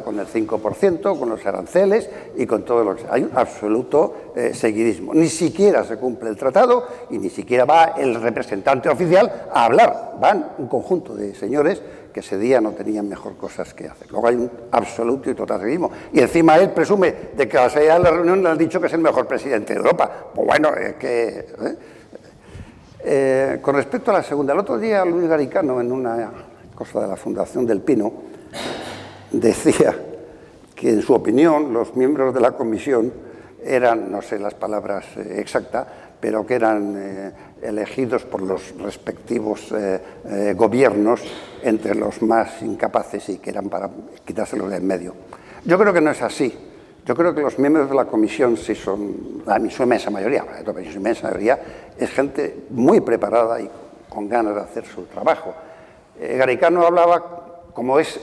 con el 5%, con los aranceles y con todo lo que sea. Hay un absoluto seguidismo. Ni siquiera se cumple el tratado y ni siquiera va el representante oficial a hablar. Van un conjunto de señores que ese día no tenían mejor cosas que hacer. Luego hay un absoluto y total seguidismo. Y encima él presume de que a la salida de la reunión le han dicho que es el mejor presidente de Europa. Pues bueno, es que... con respecto a la segunda, el otro día Luis Garicano, en una cosa de la Fundación del Pino, decía que en su opinión los miembros de la comisión eran, no sé las palabras exactas, pero que eran elegidos por los respectivos gobiernos entre los más incapaces y que eran para quitárselos de en medio. Yo creo que no es así. Yo creo que los miembros de la comisión, si son, a mí su inmensa mayoría, es gente muy preparada y con ganas de hacer su trabajo. Garicano hablaba, como es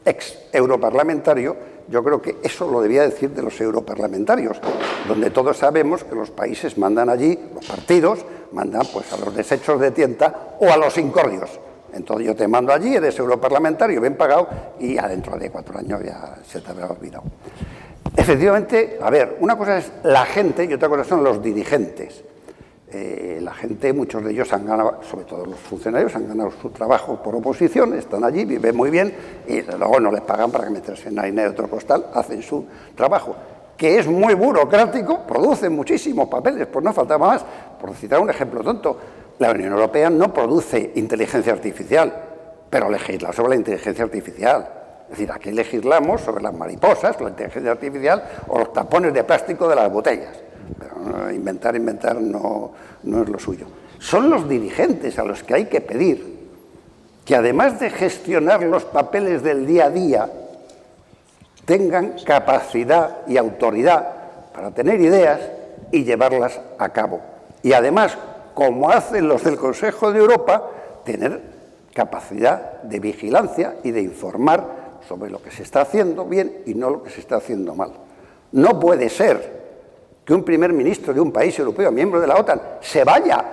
ex-europarlamentario, yo creo que eso lo debía decir de los europarlamentarios, donde todos sabemos que los países mandan allí, los partidos mandan pues a los deshechos de tienta o a los incordios. Entonces yo te mando allí, eres europarlamentario, bien pagado, y ya dentro de 4 años ya se te habrá olvidado. Efectivamente, a ver, una cosa es la gente y otra cosa son los dirigentes. La gente, muchos de ellos han ganado, sobre todo los funcionarios, han ganado su trabajo por oposición, están allí, viven muy bien y luego no les pagan para que meterse en harina de otro costal, hacen su trabajo, que es muy burocrático, producen muchísimos papeles, pues no faltaba más. Por citar un ejemplo tonto, la Unión Europea no produce inteligencia artificial, pero legisla sobre la inteligencia artificial. Es decir, aquí legislamos sobre las mariposas, la inteligencia artificial o los tapones de plástico de las botellas. Pero inventar no es lo suyo. Son los dirigentes a los que hay que pedir que, además de gestionar los papeles del día a día, tengan capacidad y autoridad para tener ideas y llevarlas a cabo. Y además, como hacen los del Consejo de Europa, tener capacidad de vigilancia y de informar sobre lo que se está haciendo bien y no lo que se está haciendo mal. No puede ser que un primer ministro de un país europeo, miembro de la OTAN, se vaya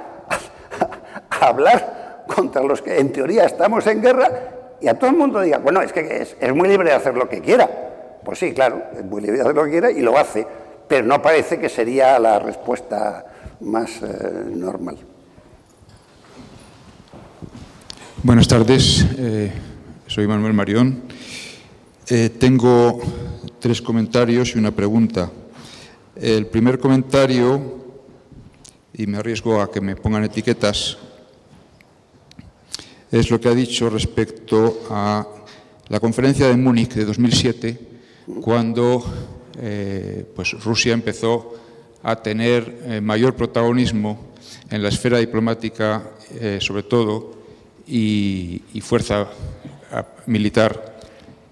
a hablar contra los que en teoría estamos en guerra y a todo el mundo diga, bueno, es que es muy libre de hacer lo que quiera. Pues sí, claro, es muy libre de hacer lo que quiera y lo hace, pero no parece que sería la respuesta más normal. Buenas tardes, soy Manuel Marión. Tengo 3 comentarios y una pregunta. El primer comentario, y me arriesgo a que me pongan etiquetas, es lo que ha dicho respecto a la conferencia de Múnich de 2007, cuando pues Rusia empezó a tener mayor protagonismo en la esfera diplomática, sobre todo, y fuerza militar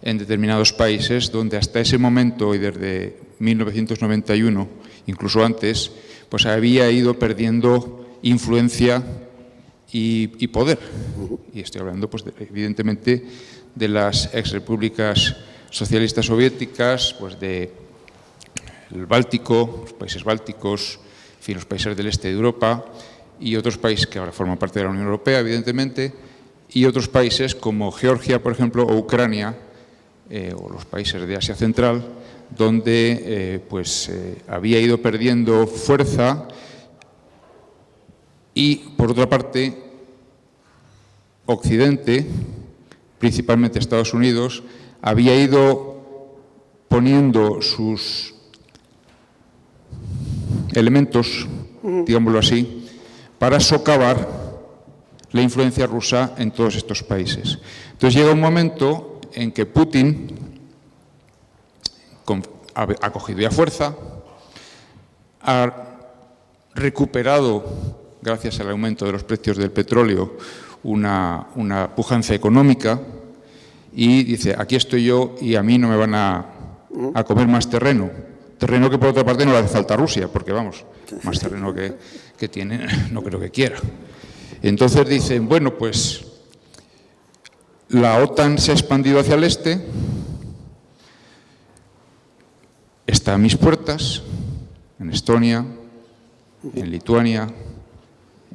en determinados países, donde hasta ese momento y desde 1991, incluso antes, pues había ido perdiendo influencia y poder. Y estoy hablando, pues, evidentemente, de las exrepúblicas socialistas soviéticas, pues del Báltico, los países bálticos, en fin, los países del este de Europa y otros países que ahora forman parte de la Unión Europea, evidentemente, y otros países como Georgia, por ejemplo, o Ucrania, o los países de Asia Central, donde había ido perdiendo fuerza y, por otra parte, Occidente, principalmente Estados Unidos, había ido poniendo sus elementos, digámoslo así, para socavar la influencia rusa en todos estos países. Entonces llega un momento en que Putin ha cogido ya fuerza, ha recuperado, gracias al aumento de los precios del petróleo, una pujanza económica y dice, aquí estoy yo y a mí no me van a comer más terreno. Terreno que, por otra parte, no le hace falta a Rusia, porque, vamos, más terreno que tiene no creo que quiera. Entonces dicen, bueno, pues la OTAN se ha expandido hacia el este, está a mis puertas, en Estonia, en Lituania,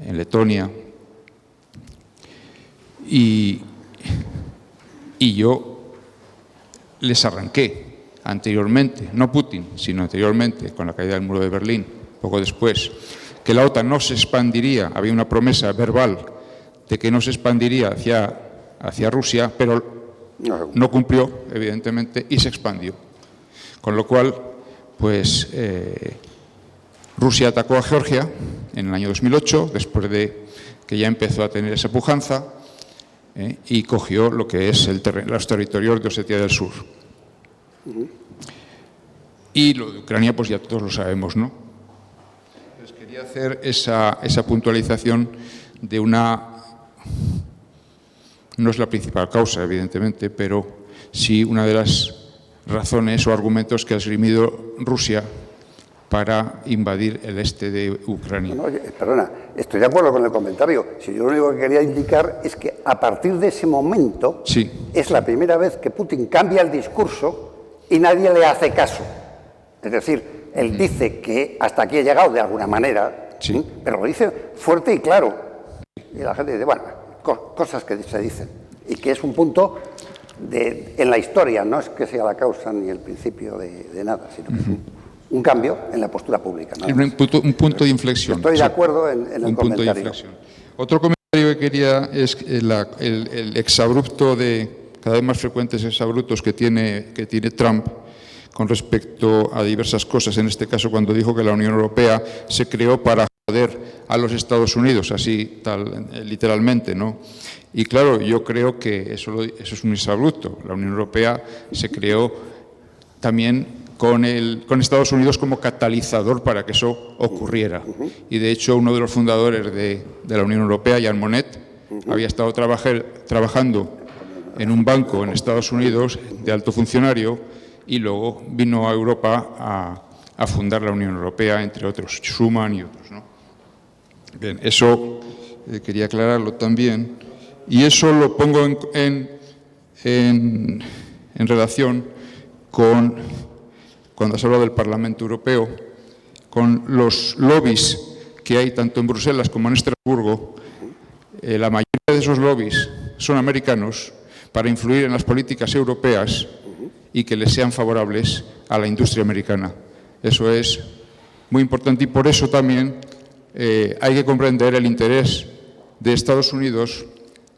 en Letonia, y yo les arranqué anteriormente, no Putin, sino anteriormente, con la caída del muro de Berlín, poco después, que la OTAN no se expandiría, había una promesa verbal de que no se expandiría hacia Rusia, pero no cumplió, evidentemente, y se expandió. Con lo cual, pues, Rusia atacó a Georgia en el año 2008, después de que ya empezó a tener esa pujanza, y cogió lo que es los territorios de Osetia del Sur. Y lo de Ucrania, pues ya todos lo sabemos, ¿no? Entonces quería hacer esa puntualización de no es la principal causa, evidentemente, pero sí una de las razones o argumentos que ha esgrimido Rusia para invadir el este de Ucrania. No, perdona, estoy de acuerdo con el comentario. Si yo lo único que quería indicar es que a partir de ese momento es la primera vez que Putin cambia el discurso y nadie le hace caso. Es decir, él dice que hasta aquí ha llegado de alguna manera, pero lo dice fuerte y claro. Y la gente dice, bueno, cosas que se dicen. Y que es un punto en la historia, no es que sea la causa ni el principio de nada, sino que es un cambio en la postura pública. Un punto de inflexión. Estoy de acuerdo en el comentario. Punto de inflexión. Otro comentario que quería es el exabrupto cada vez más frecuentes exabruptos que tiene Trump con respecto a diversas cosas. En este caso, cuando dijo que la Unión Europea se creó para joder a los Estados Unidos, así literalmente, ¿no? Y claro, yo creo que eso es un exabrupto. La Unión Europea se creó también con Estados Unidos como catalizador para que eso ocurriera. Y de hecho, uno de los fundadores de la Unión Europea, Jean Monnet, había estado trabajando en un banco en Estados Unidos de alto funcionario y luego vino a Europa a fundar la Unión Europea, entre otros, Schuman y otros, ¿no? Bien, eso quería aclararlo también. Y eso lo pongo en relación con, cuando se habla del Parlamento Europeo, con los lobbies que hay tanto en Bruselas como en Estrasburgo. La mayoría de esos lobbies son americanos para influir en las políticas europeas y que les sean favorables a la industria americana. Eso es muy importante y por eso también hay que comprender el interés de Estados Unidos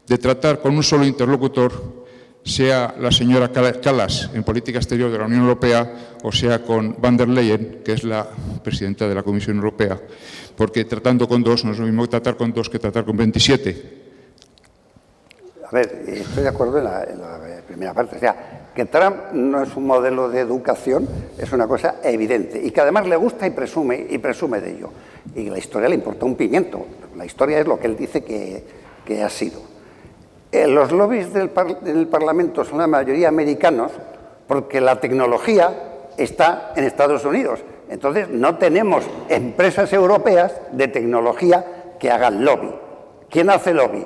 de tratar con un solo interlocutor, sea la señora Kallas en política exterior de la Unión Europea o sea con Van der Leyen, que es la presidenta de la Comisión Europea, porque tratando con dos no es lo mismo tratar con dos que tratar con 27. A ver, estoy de acuerdo en la primera parte. O sea, que Trump no es un modelo de educación es una cosa evidente y que además le gusta y presume de ello. Y la historia le importa un pimiento. La historia es lo que él dice que ha sido. Los lobbies del Parlamento son la mayoría americanos porque la tecnología está en Estados Unidos. Entonces, no tenemos empresas europeas de tecnología que hagan lobby. ¿Quién hace lobby?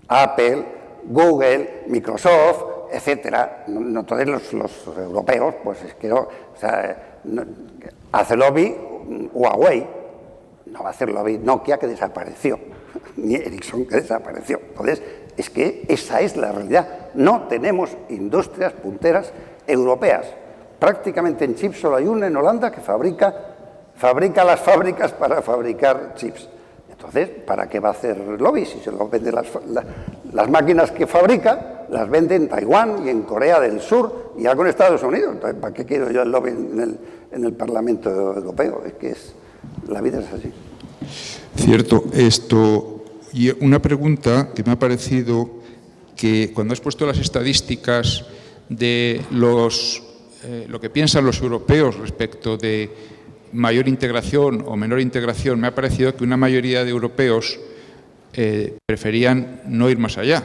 Apple, Google, Microsoft, etcétera. No todos los europeos, pues es que no, o sea, no, hace lobby Huawei, no va a hacer lobby Nokia, que desapareció, ni Ericsson, que desapareció. Entonces, es que esa es la realidad. No tenemos industrias punteras europeas. Prácticamente en chips solo hay una en Holanda que fabrica las fábricas para fabricar chips. Entonces, ¿para qué va a hacer lobby? Si se lo vende las máquinas que fabrica, las vende en Taiwán y en Corea del Sur y algo en Estados Unidos. Entonces, ¿para qué quiero yo el lobby en el Parlamento Europeo? Es que la vida es así. Cierto. Y una pregunta que me ha parecido que cuando has puesto las estadísticas de lo que piensan los europeos respecto de mayor integración o menor integración, me ha parecido que una mayoría de europeos preferían no ir más allá.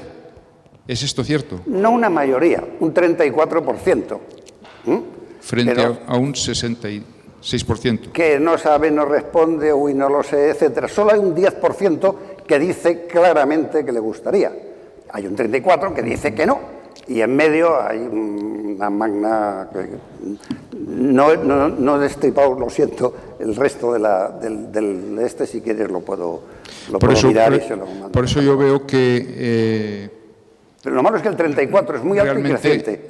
¿Es esto cierto? No una mayoría, un 34%. Frente a un 66%. Que no sabe, no responde, uy, no lo sé, etcétera. Solo hay un 10% que dice claramente que le gustaría. Hay un 34% que dice que no. Y en medio hay una magna... No he destripado, lo siento, el resto del si quieres lo puedo mirar y se lo mando. Por eso yo veo que... Pero lo malo es que el 34 es muy alto y creciente.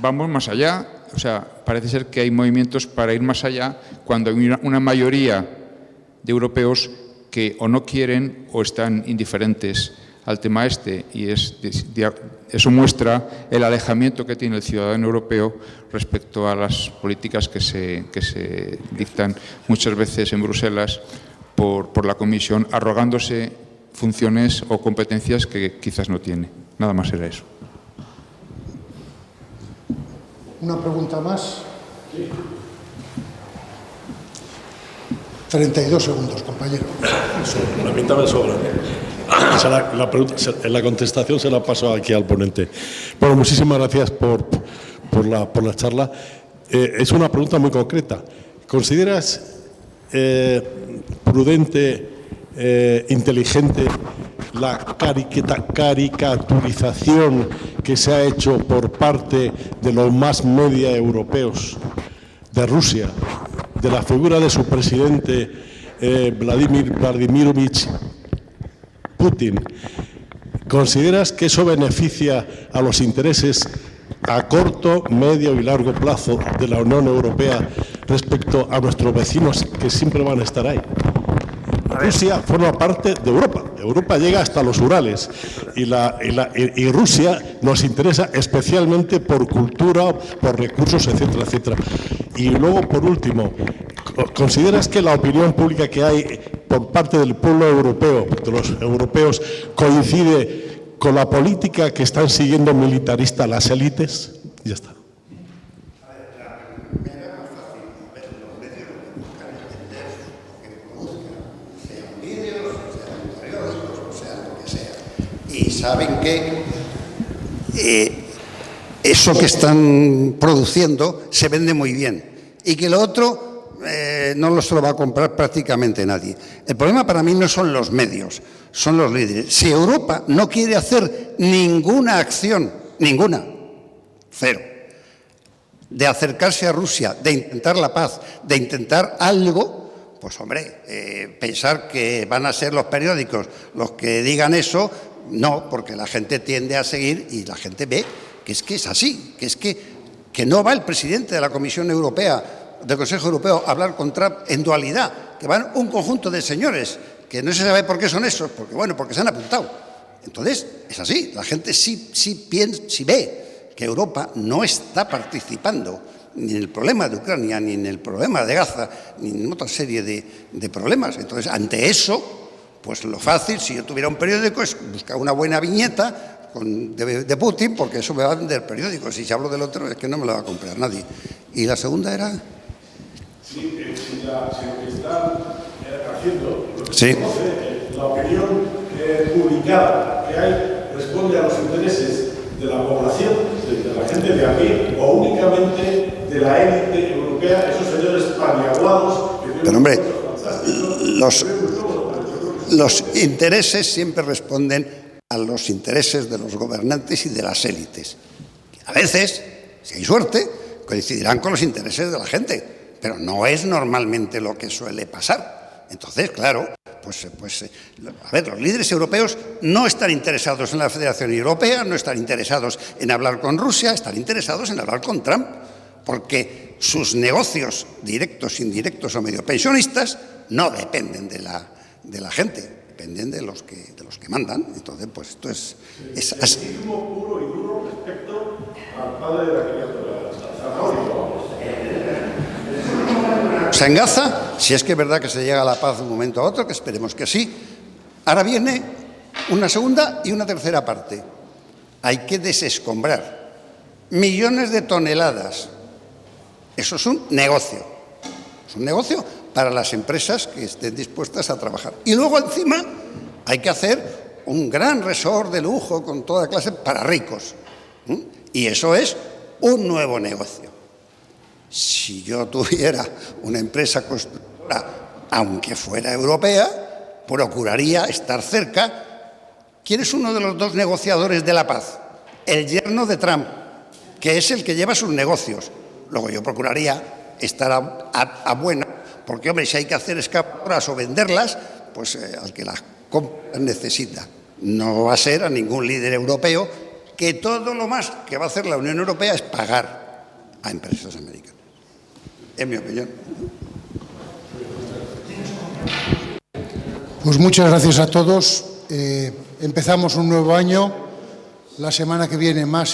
Vamos más allá, o sea, parece ser que hay movimientos para ir más allá cuando hay una mayoría de europeos que o no quieren o están indiferentes al tema y eso muestra el alejamiento que tiene el ciudadano europeo respecto a las políticas que se dictan muchas veces en Bruselas por la Comisión, arrogándose funciones o competencias que quizás no tiene. Nada más era eso. ¿Una pregunta más? 32 segundos, compañero. La mitad me sobra. La contestación se la paso aquí al ponente. Bueno, muchísimas gracias por la charla. Es una pregunta muy concreta. ¿Consideras prudente, inteligente la caricaturización que se ha hecho por parte de los más media europeos de Rusia, de la figura de su presidente Vladimirovich Putin? ¿Consideras que eso beneficia a los intereses a corto, medio y largo plazo de la Unión Europea respecto a nuestros vecinos que siempre van a estar ahí? Rusia forma parte de Europa. Europa llega hasta los Urales y Rusia nos interesa especialmente por cultura, por recursos, etcétera, etcétera. Y luego, por último, ¿consideras que la opinión pública que hay por parte del pueblo europeo, de los europeos, coincide con la política que están siguiendo militarista las élites? Ya está. Y saben que eso que están produciendo se vende muy bien y que lo otro no se lo va a comprar prácticamente nadie. El problema para mí no son los medios, son los líderes. Si Europa no quiere hacer ninguna acción, ninguna, cero, de acercarse a Rusia, de intentar la paz, de intentar algo, pues hombre, pensar que van a ser los periódicos los que digan eso, no, porque la gente tiende a seguir y la gente ve que es así, que no va el presidente de la Comisión Europea, del Consejo Europeo, a hablar con Trump en dualidad, que van un conjunto de señores que no se sabe por qué son esos, porque se han apuntado. Entonces, es así, la gente sí ve que Europa no está participando ni en el problema de Ucrania, ni en el problema de Gaza, ni en otra serie de problemas. Entonces, ante eso, Pues lo fácil, si yo tuviera un periódico, es buscar una buena viñeta de Putin, porque eso me va a vender periódicos. Si hablo del otro, es que no me lo va a comprar nadie. ¿Y la segunda era? Sí, si lo que están haciendo, lo que sí. se conoce, la opinión publicada que hay responde a los intereses de la población, de la gente de aquí, o únicamente de la élite europea, esos señores paniaguados. Pero hombre, los intereses siempre responden a los intereses de los gobernantes y de las élites. A veces, si hay suerte, coincidirán con los intereses de la gente, pero no es normalmente lo que suele pasar. Entonces, claro, a ver, los líderes europeos no están interesados en la Federación Europea, no están interesados en hablar con Rusia, están interesados en hablar con Trump, porque sus negocios directos, indirectos o medio pensionistas no dependen de la gente. Dependen de los que mandan. Entonces, pues esto es así. Puro y duro respecto al padre de la criatura, O sea, en Gaza, si es que es verdad que se llega a la paz de un momento a otro, que esperemos que sí, ahora viene una segunda y una tercera parte. Hay que desescombrar millones de toneladas. Eso es un negocio. Es un negocio para las empresas que estén dispuestas a trabajar. Y luego, encima, hay que hacer un gran resort de lujo con toda clase para ricos. Y eso es un nuevo negocio. Si yo tuviera una empresa constructora, aunque fuera europea, procuraría estar cerca. ¿Quién es uno de los dos negociadores de la paz? El yerno de Trump, que es el que lleva sus negocios. Luego yo procuraría estar a buena, porque, hombre, si hay que hacer escapadoras o venderlas, pues al que las compra necesita. No va a ser a ningún líder europeo, que todo lo más que va a hacer la Unión Europea es pagar a empresas americanas. Es mi opinión. Pues muchas gracias a todos. Empezamos un nuevo año. La semana que viene más